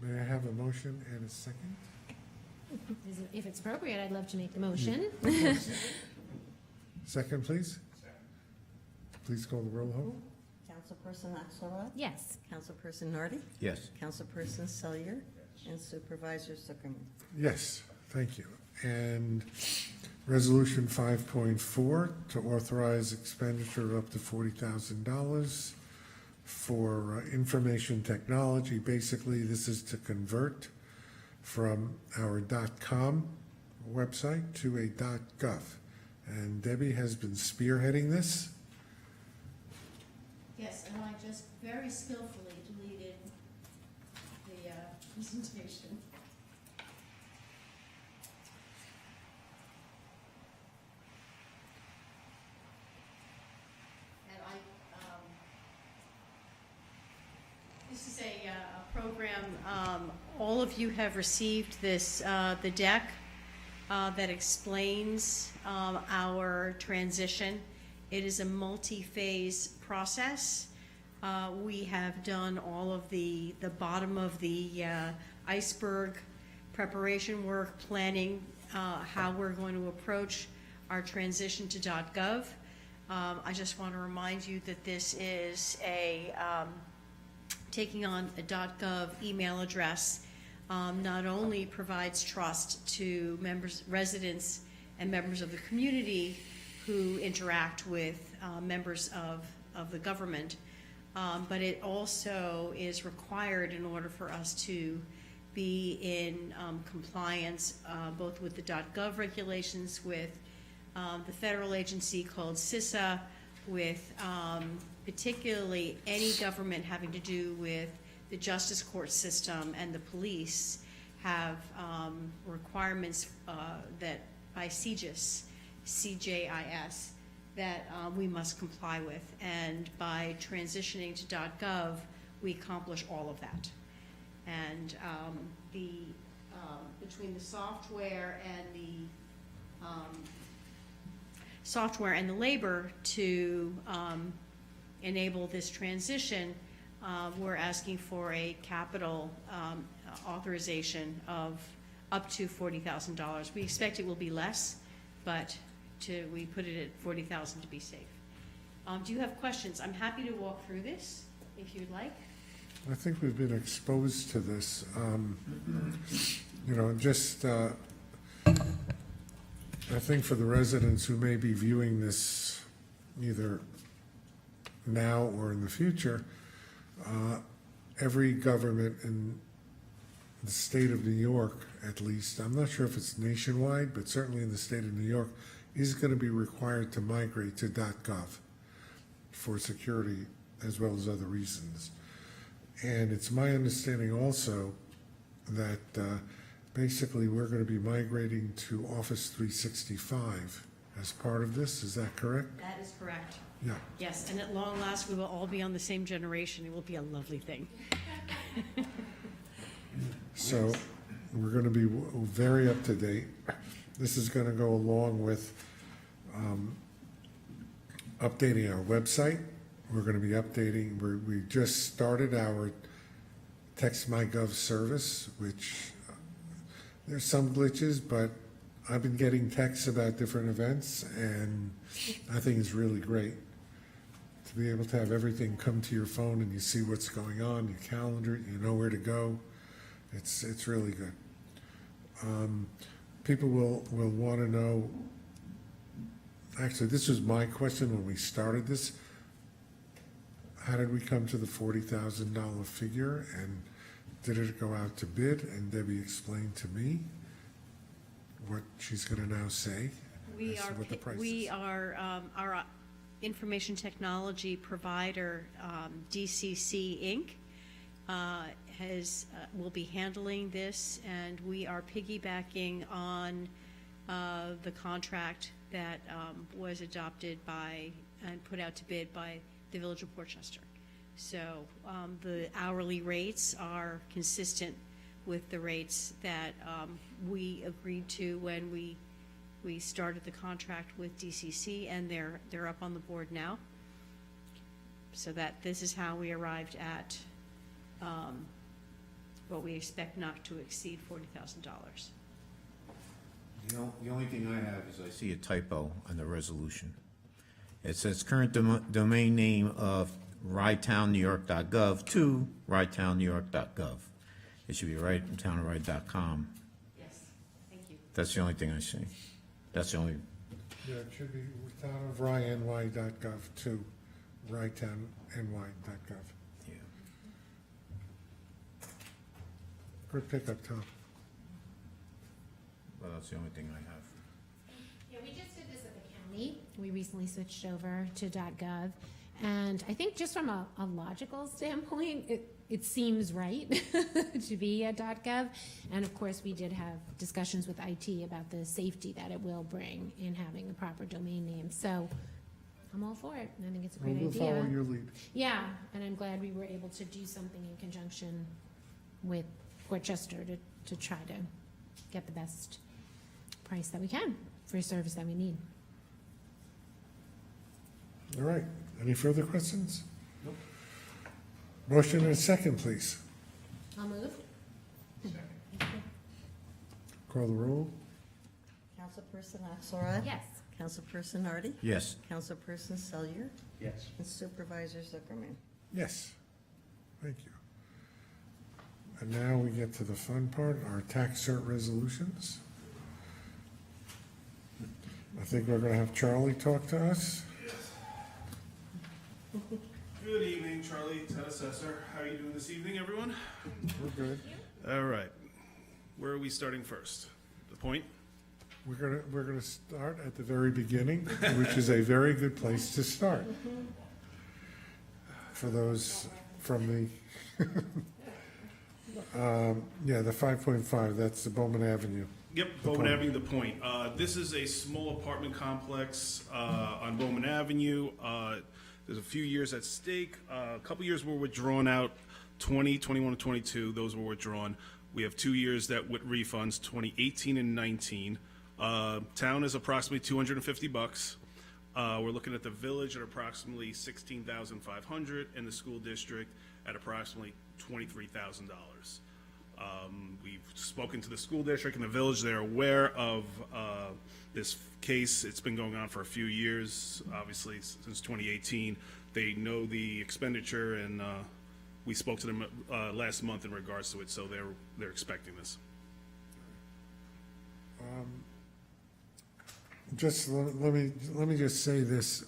May I have a motion and a second? If it's appropriate, I'd love to make the motion. Second, please? Please call the roll, Hope. Councilperson Axelrod? Yes. Councilperson Nardi? Yes. Councilperson Selyer? And Supervisor Zuckerman? Yes, thank you. And Resolution 5.4 to authorize expenditure of up to $40,000 for information technology. Basically, this is to convert from our .com website to a .gov. And Debbie has been spearheading this. Yes, and I just very skillfully deleted the presentation. And this is a program, all of you have received this, the deck that explains our transition. It is a multi-phase process. We have done all of the bottom of the iceberg preparation work, planning how we're going to approach our transition to .gov. I just want to remind you that this is taking on a .gov email address. Not only provides trust to residents and members of the community who interact with members of the government, but it also is required in order for us to be in compliance both with the .gov regulations, with the federal agency called CISA, with particularly any government having to do with the justice court system and the police have requirements that by CJIS, that we must comply with. And by transitioning to .gov, we accomplish all of that. And between the software and the labor to enable this transition, we're asking for a capital authorization of up to $40,000. We expect it will be less, but we put it at $40,000 to be safe. Do you have questions? I'm happy to walk through this if you'd like. I think we've been exposed to this. Just I think for the residents who may be viewing this either now or in the future, every government in the state of New York, at least, I'm not sure if it's nationwide, but certainly in the state of New York, is going to be required to migrate to .gov for security as well as other reasons. And it's my understanding also that basically we're going to be migrating to Office 365 as part of this. Is that correct? That is correct. Yeah. Yes, and at long last, we will all be on the same generation. It will be a lovely thing. So we're going to be very up to date. This is going to go along with updating our website. We're going to be updating, we just started our Text My Gov service, which there's some glitches, but I've been getting texts about different events, and I think it's really great to be able to have everything come to your phone and you see what's going on, your calendar, you know where to go. It's really good. People will want to know, actually, this was my question when we started this. How did we come to the $40,000 figure, and did it go out to bid? And Debbie explained to me what she's going to now say. We as to what the price is. our information technology provider, DCC Inc., will be handling this, and we are piggybacking on the contract that was adopted by and put out to bid by the Village of Portchester. So the hourly rates are consistent with the rates that we agreed to when we started the contract with DCC, and they're up on the board now. So that this is how we arrived at what we expect not to exceed $40,000. The only thing I have is I see a typo on the resolution. It says current domain name of rydtownnewyork.gov to rydtownnewyork.gov. It should be rydtownride.com. Yes, thank you. That's the only thing I see. That's the only, Yeah, it should be townofryny.gov to rytownny.gov. Yeah. Good pickup, Tom. Well, that's the only thing I have. Yeah, we just did this at the county. We recently switched over to .gov. And I think just from a logical standpoint, it seems right to be at .gov. And of course, we did have discussions with IT about the safety that it will bring in having the proper domain name. So I'm all for it. I think it's a great We'll idea. follow your lead. Yeah, and I'm glad we were able to do something in conjunction with Portchester to try to get the best price that we can for a service that we need. All right. Any further questions? Nope. Motion and a second, please. I'll move. Call the roll. Councilperson Axelrod? Yes. Councilperson Nardi? Yes. Councilperson Selyer? Yes. And Supervisor Zuckerman? Yes. Thank you. And now we get to the fun part, our tax cert resolutions. I think we're gonna have Charlie talk to us. Good evening, Charlie, Town Assessor. How are you doing this evening, everyone? We're good. All right. Where are we starting first? The point? We're gonna start at the very beginning, which is a very good place to start. For those from the, yeah, the 5.5, that's the Bowman Avenue. Yep, Bowman Avenue, the point. This is a small apartment complex on Bowman Avenue. There's a few years at stake. A couple years were withdrawn out, 20, 21, and 22. Those were withdrawn. We have 2 years that with refunds, 2018 and 19. Town is approximately $250. We're looking at the village at approximately $16,500 and the school district at approximately $23,000. We've spoken to the school district and the village. They're aware of this case. It's been going on for a few years, obviously since 2018. They know the expenditure, and we spoke to them last month in regards to it, so they're expecting this. Just let me just say this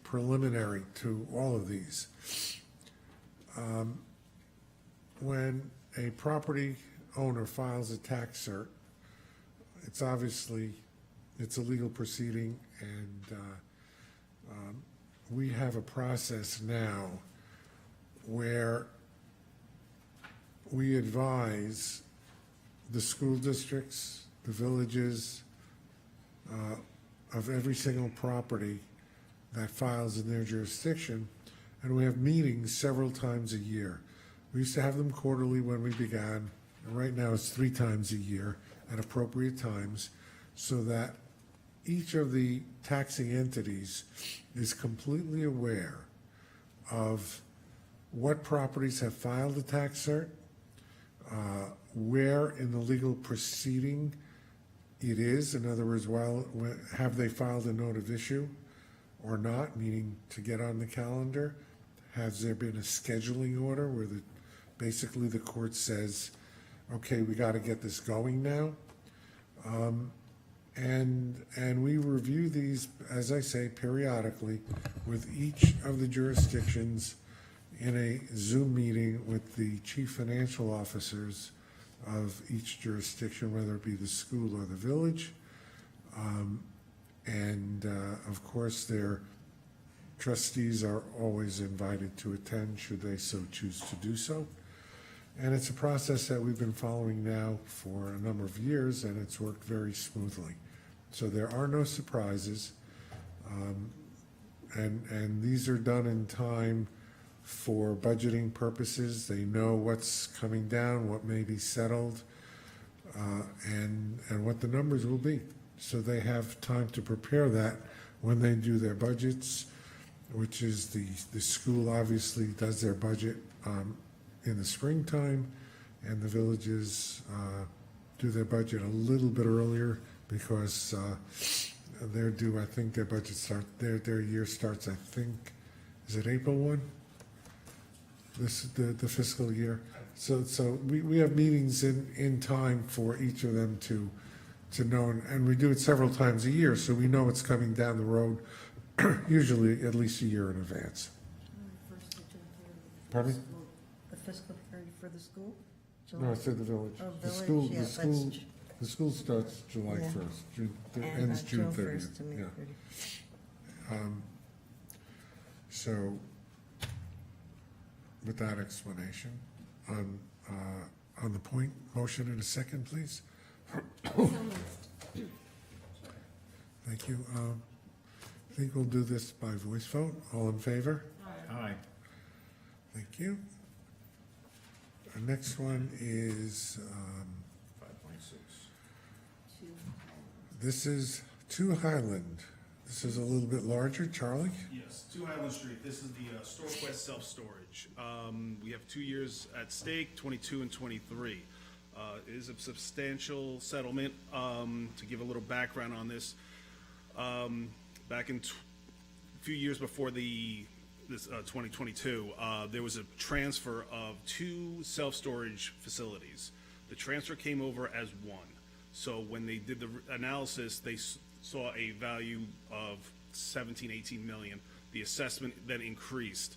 preliminary to all of these. When a property owner files a tax cert, it's obviously, it's a legal proceeding, and we have a process now where we advise the school districts, the villages, of every single property that files in their jurisdiction, and we have meetings several times a year. We used to have them quarterly when we began, and right now it's 3 times a year at appropriate times, so that each of the taxing entities is completely aware of what properties have filed a tax cert, where in the legal proceeding it is. In other words, have they filed a note of issue or not, meaning to get on the calendar? Has there been a scheduling order where basically the court says, okay, we got to get this going now? And we review these, as I say, periodically with each of the jurisdictions in a Zoom meeting with the chief financial officers of each jurisdiction, whether it be the school or the village. Of course, their trustees are always invited to attend should they so choose to do so. And it's a process that we've been following now for a number of years, and it's worked very smoothly. So there are no surprises. And these are done in time for budgeting purposes. They know what's coming down, what may be settled, and what the numbers will be. So they have time to prepare that when they do their budgets, which is the school obviously does their budget in the springtime, and the villages do their budget a little bit earlier because they're due, I think their budget their year starts, I think, is it April 1? The fiscal year. So we have meetings in time for each of them to know, and we do it several times a year, so we know what's coming down the road usually at least a year in advance. First to June 30th. Pardon me? The fiscal period for the school? No, July- I said the village. Oh, The village, school, yeah, the that's school, Ju- the school starts July Yeah. 1st, and, ends June 30th. 1st to May Yeah. 30th. So, with that explanation, on the point, motion in a second, please. Thank you. I think we'll do this by voice vote. All in favor? Aye. Thank you. Our next one is, 5.6. this is 2 Highland. This is a little bit larger. Charlie? Yes, 2 Highland Street. This is the StoreQuest self-storage. We have 2 years at stake, 22 and 23. It is a substantial settlement. To give a little background on this, back in a few years before this 2022, there was a transfer of 2 self-storage facilities. The transfer came over as one. So when they did the analysis, they saw a value of 17, 18 million. The assessment then increased,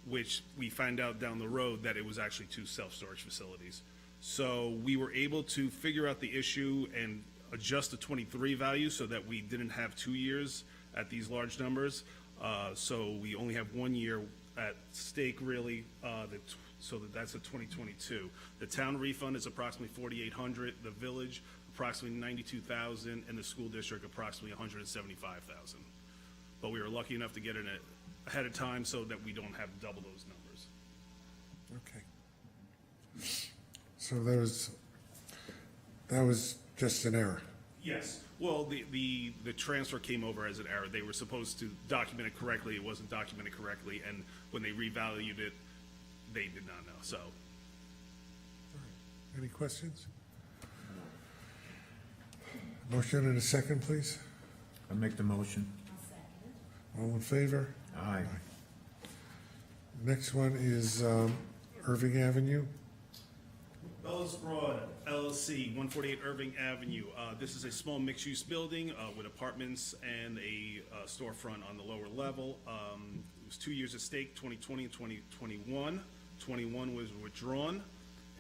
which we find out down the road that it was actually 2 self-storage facilities. So we were able to figure out the issue and adjust the 23 value so that we didn't have 2 years at these large numbers. So we only have 1 year at stake, really. So that's a 2022. The town refund is approximately 4,800. The village approximately 92,000, and the school district approximately 175,000. But we were lucky enough to get it ahead of time so that we don't have double those numbers. Okay. So that was just an error. Yes. Well, the transfer came over as an error. They were supposed to document it correctly. It wasn't documented correctly, and when they revalued it, they did not know. So, Any questions? Motion in a second, please. I make the motion. All in favor? Aye. Next one is Irving Avenue. Bellas Broad LLC, 148 Irving Avenue. This is a small mixed-use building with apartments and a storefront on the lower level. It was 2 years at stake, 2020 and 2021. 21 was withdrawn,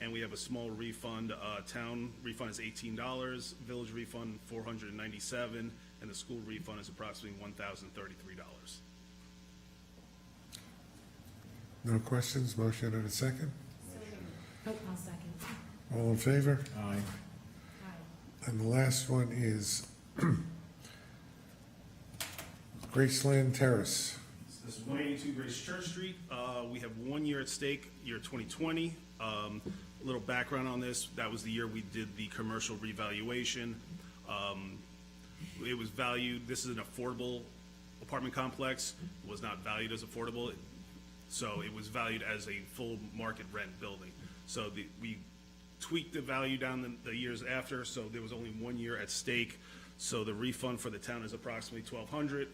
and we have a small refund. Town refund is $18, village refund $497, and the school refund is approximately $1,033. No questions, motion in a second. Oh, I'll second. All in favor? Aye. And the last one is Graceland Terrace. This is 182 Grace Church Street. We have 1 year at stake, year 2020. A little background on this, that was the year we did the commercial revaluation. It was valued, this is an affordable apartment complex, it was not valued as affordable, so it was valued as a full market rent building. So we tweaked the value down the years after, so there was only 1 year at stake. So the refund for the town is approximately $1,200.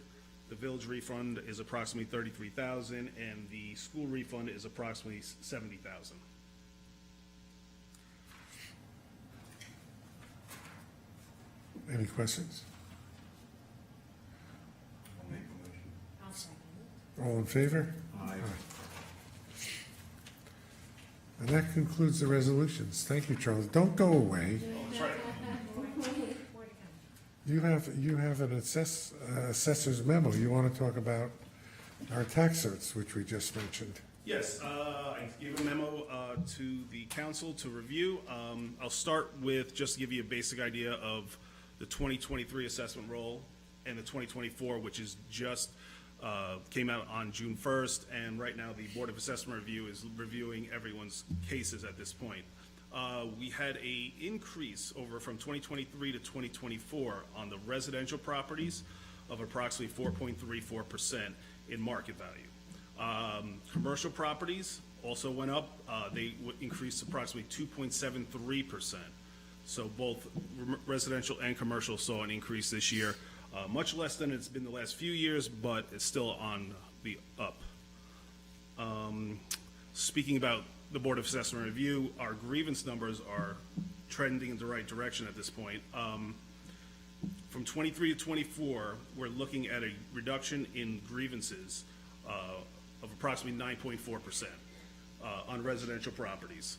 The village refund is approximately $33,000, and the school refund is approximately $70,000. Any questions? I'll second. All in favor? Aye. And that concludes the resolutions. Thank you, Charles. Don't go away. You have an assessor's memo. You want to talk about our tax certs, which we just mentioned. Yes, I gave a memo to the council to review. I'll start with, just to give you a basic idea of the 2023 assessment roll and the 2024, which is just came out on June 1st, and right now the Board of Assessment Review is reviewing everyone's cases at this point. We had a increase over from 2023 to 2024 on the residential properties of approximately 4.34% in market value. Commercial properties also went up. They increased approximately 2.73%. So both residential and commercial saw an increase this year. Much less than it's been the last few years, but it's still on the up. Speaking about the Board of Assessment Review, our grievance numbers are trending in the right direction at this point. From 23 to 24, we're looking at a reduction in grievances of approximately 9.4% on residential properties.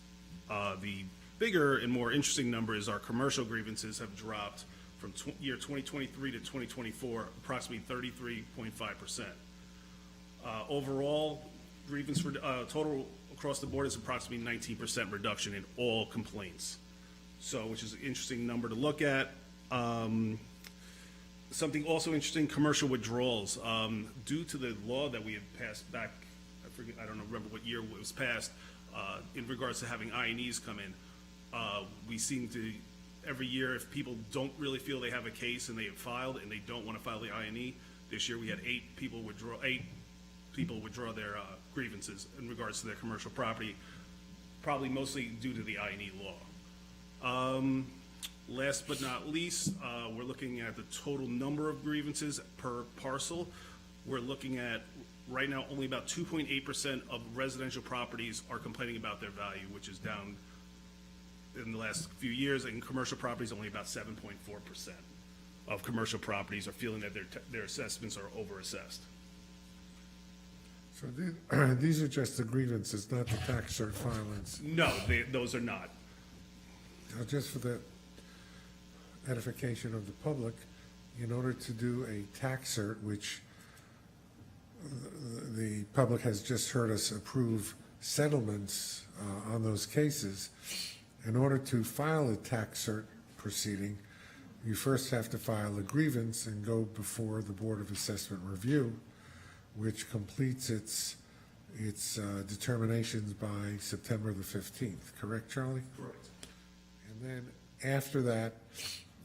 The bigger and more interesting number is our commercial grievances have dropped from year 2023 to 2024, approximately 33.5%. Overall, grievance total across the board is approximately 19% reduction in all complaints. So, which is an interesting number to look at. Something also interesting, commercial withdrawals. Due to the law that we had passed back, I don't remember what year it was passed, in regards to having INEs come in, we seem to, every year, if people don't really feel they have a case and they have filed and they don't want to file the INE, this year we had 8 people withdraw their grievances in regards to their commercial property, probably mostly due to the INE law. Last but not least, we're looking at the total number of grievances per parcel. We're looking at, right now, only about 2.8% of residential properties are complaining about their value, which is down in the last few years, and commercial properties, only about 7.4% of commercial properties are feeling that their assessments are overassessed. So these are just the grievances, not the tax cert filings. No, those are not. Now, just for the edification of the public, in order to do a tax cert, which the public has just heard us approve settlements on those cases, in order to file a tax cert proceeding, you first have to file a grievance and go before the Board of Assessment Review, which completes its determinations by September the 15th. Correct, Charlie? Correct. And then after that,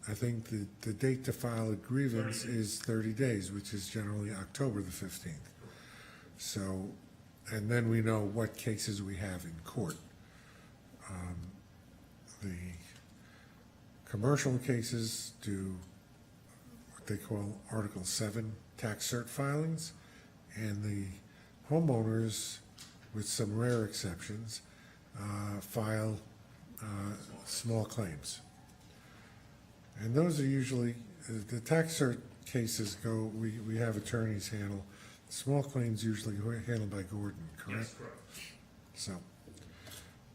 I think the date to file a grievance is 30 days, which is generally October the 15th. So, and then we know what cases we have in court. The commercial cases do what they call Article 7 tax cert filings, and the homeowners, with some rare exceptions, file small claims. And those are usually, the tax cert cases go, we have attorneys handle. Small claims usually handled by Gordon, correct? Yes, correct.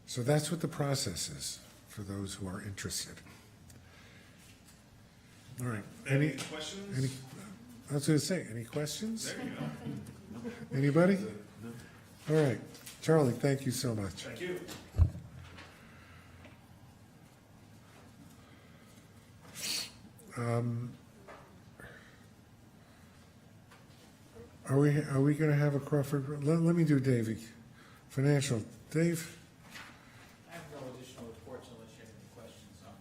So that's what the process is for those who are interested. All right. Any questions? I was going to say, any questions? There you go. Anybody? All right. Charlie, thank you so much. Thank you. Are we going to have a Crawford? Let me do Davey. Financial. Dave? I have no additional reports unless you have any questions on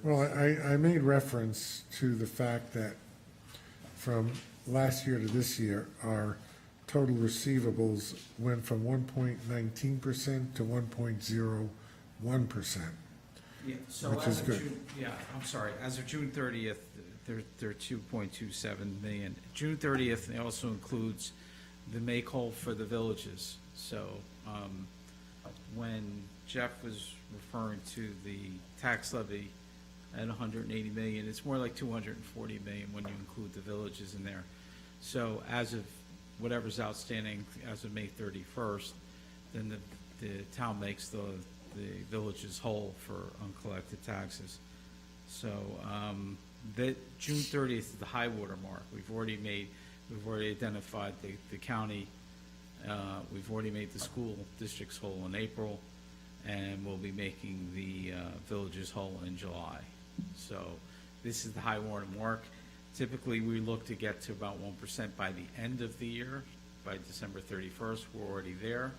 Well, I made reference to the fact that from last year to this year, our total receivables went from 1.19% to 1.01%. Yeah, so Which as is of good. June, yeah, I'm sorry, as of June 30th, they're 2.27 million. June 30th also includes the make-whole for the villages. So, when Jeff was referring to the tax levy at 180 million, it's more like 240 million when you include the villages in there. So as of whatever's outstanding as of May 31st, then the town makes the villages whole for uncollected taxes. So, that June 30th is the high water mark. We've already identified the county, we've already made the school districts whole in April, and we'll be making the villages whole in July. So this is the high water mark. Typically, we look to get to about 1% by the end of the year. By December 31st, we're already there.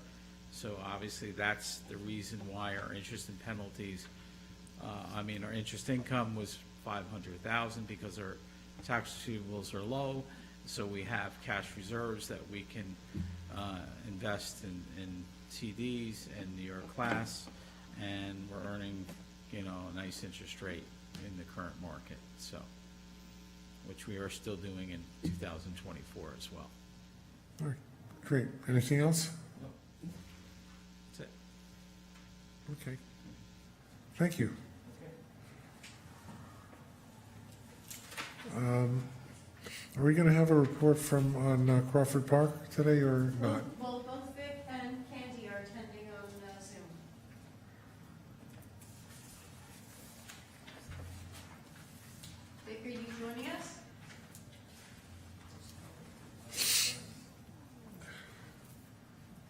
So obviously, that's the reason why our interest and penalties, our interest income was 500,000 because our tax receivables are low. So we have cash reserves that we can invest in CDs and New York class, and we're earning, a nice interest rate in the current market. So, which we are still doing in 2024 as well. All right, great. Anything else? That's it. Okay. Thank you. Are we gonna have a report from, on Crawford Park today or not? Well, both Vic and Candy are attending on Zoom. Vic, are you joining us?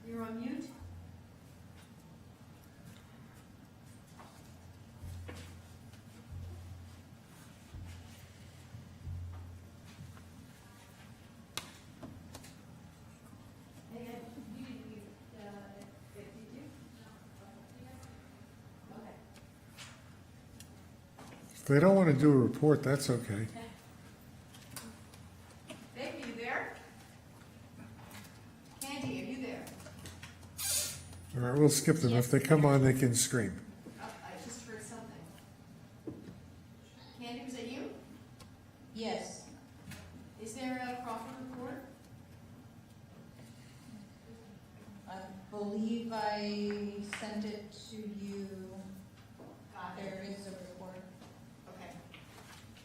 You're on mute? If they don't wanna do a report, that's okay. Vic, are you there? Candy, are you there? All right, we'll skip them. If they come on, they can scream. Oh, I just heard something. Candy, was it you? Yes. Is there a Crawford report? I believe I sent it to you. There is a report. Okay.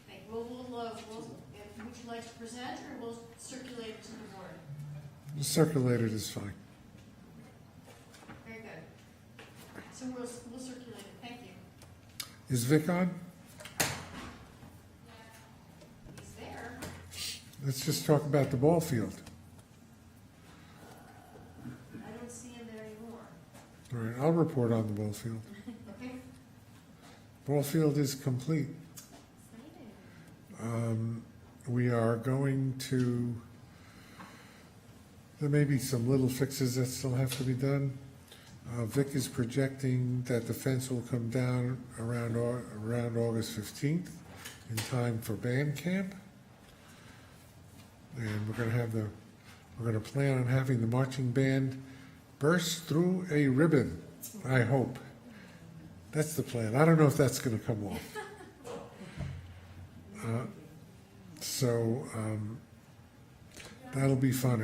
Thank you. Would you like to present, or we'll circulate it to the board? Circulated is fine. Very good. So we'll circulate it. Thank you. Is Vic on? He's there. Let's just talk about the ball field. I don't see him there anymore. All right, I'll report on the ball field. Okay. Ball field is complete. We are going to, there may be some little fixes that still have to be done. Vic is projecting that the fence will come down around August 15th in time for band camp. And we're gonna plan on having the marching band burst through a ribbon, I hope. That's the plan. I don't know if that's gonna come off. That'll be fun.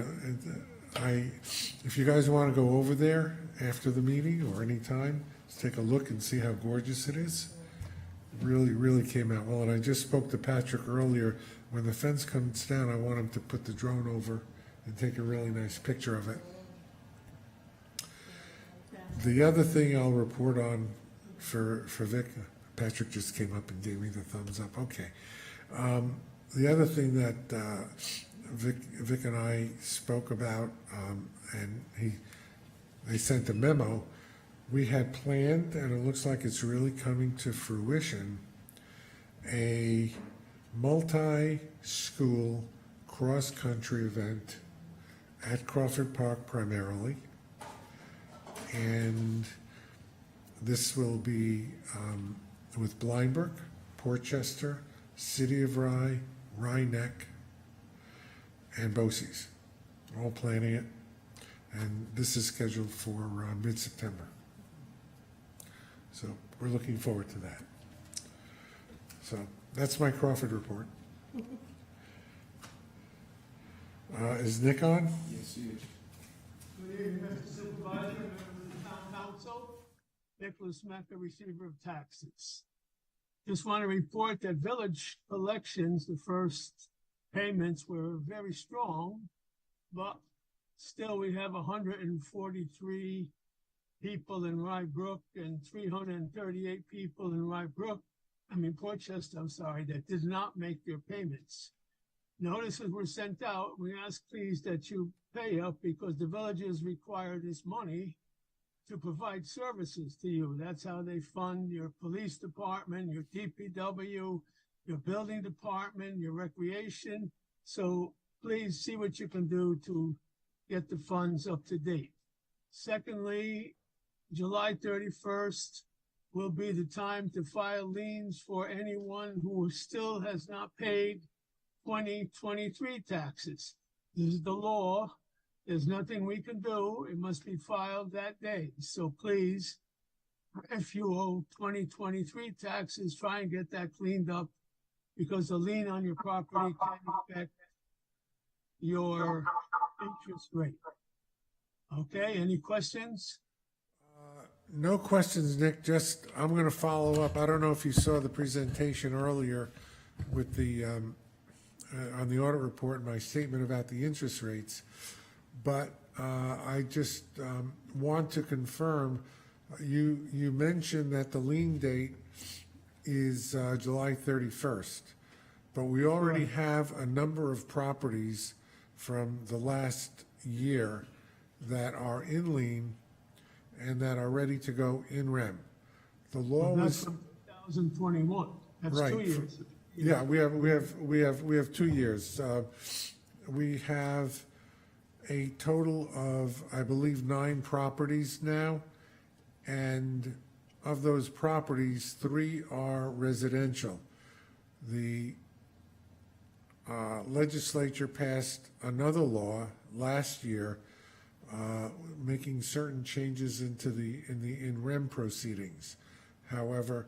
If you guys want to go over there after the meeting or any time, let's take a look and see how gorgeous it is. Really, really came out well. And I just spoke to Patrick earlier. When the fence comes down, I want him to put the drone over and take a really nice picture of it. The other thing I'll report on for Vic, Patrick just came up and gave me the thumbs up. Okay. The other thing that Vic and I spoke about, and they sent a memo, we had planned, and it looks like it's really coming to fruition, a multi-school cross-country event at Crawford Park primarily. And this will be with Blindbrook, Portchester, City of Rye, Rye Neck, and BOCES, all planning it. And this is scheduled for mid-September. So we're looking forward to that. So that's my Crawford report. Is Nick on? Yes, he is. Good evening, Mr. Supervisor, members of the Town Council. Nicholas Mecca, receiver of taxes. Just want to report that village elections, the first payments were very strong, but still we have 143 people in Rye Brook and 338 people in Portchester, that did not make their payments. Notices were sent out. We ask please that you pay up because the villages require this money to provide services to you. That's how they fund your police department, your DPW, your building department, your recreation. So please see what you can do to get the funds up to date. Secondly, July 31st will be the time to file liens for anyone who still has not paid 2023 taxes. This is the law. There's nothing we can do. It must be filed that day. So please, if you owe 2023 taxes, try and get that cleaned up because the lien on your property can affect your interest rate. Okay, any questions? No questions, Nick. Just, I'm going to follow up. I don't know if you saw the presentation earlier with the on the audit report, my statement about the interest rates, but I just want to confirm, you mentioned that the lien date is July 31st, but we already have a number of properties from the last year that are in lien and that are ready to go in rem. The law That's was, from 2021. That's Right. 2 years. yeah, we have 2 years. We have a total of, I believe, 9 properties now, and of those properties, 3 are residential. The legislature passed another law last year making certain changes into in rem proceedings. However,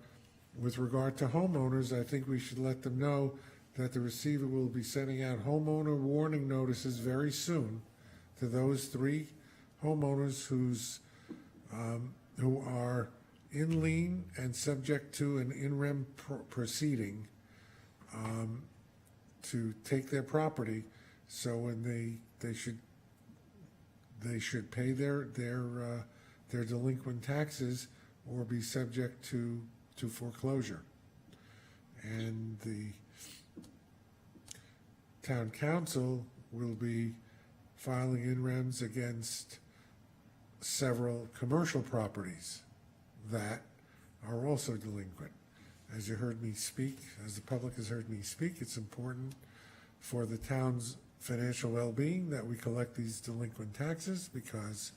with regard to homeowners, I think we should let them know that the receiver will be sending out homeowner warning notices very soon to those 3 homeowners who are in lien and subject to an in rem proceeding to take their property. So when they should pay their delinquent taxes or be subject to foreclosure. And the town council will be filing in rems against several commercial properties that are also delinquent. As you heard me speak, as the public has heard me speak, it's important for the town's financial well-being that we collect these delinquent taxes, because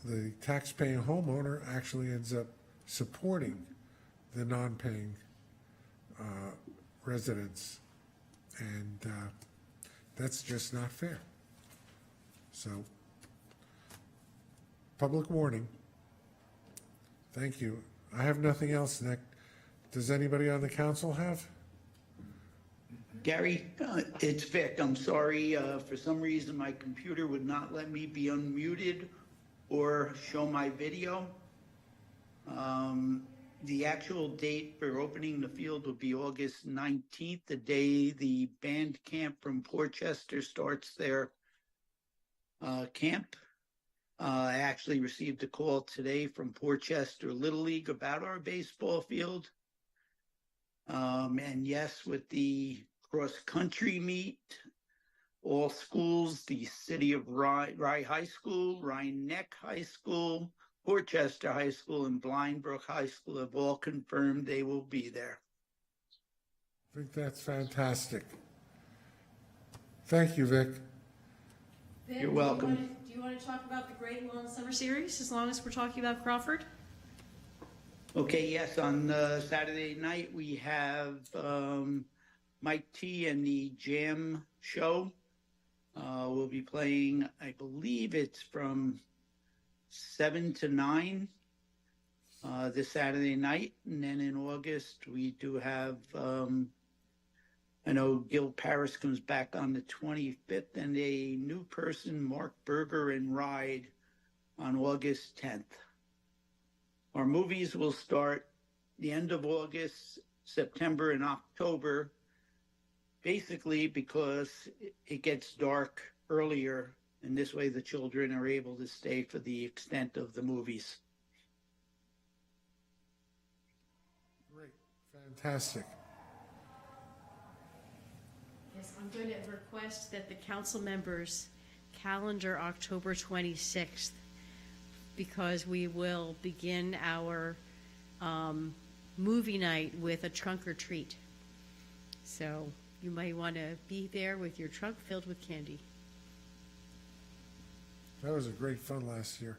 the tax-paying homeowner actually ends up supporting the non-paying residents, and that's just not fair. So, public warning. Thank you. I have nothing else, Nick. Does anybody on the council have? Gary, it's Vic. I'm sorry, for some reason my computer would not let me be unmuted or show my video. The actual date for opening the field will be August 19th, the day the band camp from Portchester starts their camp. I actually received a call today from Portchester Little League about our baseball field. And yes, with the cross-country meet, all schools, the city of Rye High School, Rye Neck High School, Portchester High School, and Blindbrook High School have all confirmed they will be there. I think that's fantastic. Thank you, Vic. Vic, You're welcome. Do you want to talk about the Great Lawn Summer Series, as long as we're talking about Crawford? Okay, yes, on Saturday night, we have Mike T and the Jam Show. We'll be playing, I believe it's from 7 to 9 this Saturday night. And then in August, we do have, I know Gil Paris comes back on the 25th, and a new person, Mark Berger and Ride, on August 10th. Our movies will start the end of August, September, and October, basically because it gets dark earlier, and this way the children are able to stay for the extent of the movies. Great, fantastic. Yes, I'm going to request that the council members calendar October 26th, because we will begin our movie night with a trunk or treat. So you might want to be there with your trunk filled with candy. That was a great fun last year.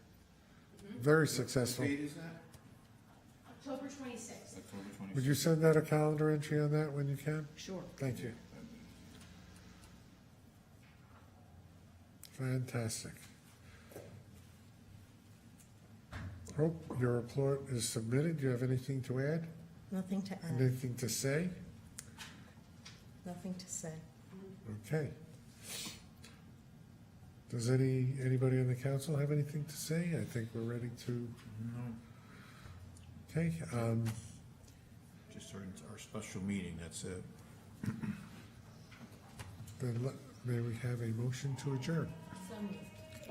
Very successful. What date is that? October 26th. October 26th. Would you send out a calendar entry on that when you can? Sure. Thank you. Fantastic. Hope your report is submitted. Do you have anything to add? Nothing to add, Anything to say? nothing to say. Okay. Does anybody on the council have anything to say? I think we're ready to. Okay, Just our special meeting, that's it. Then may we have a motion to adjourn?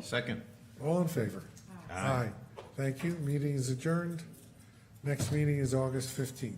Second. All in favor? Aye. Thank you. Meeting is adjourned. Next meeting is August 15th.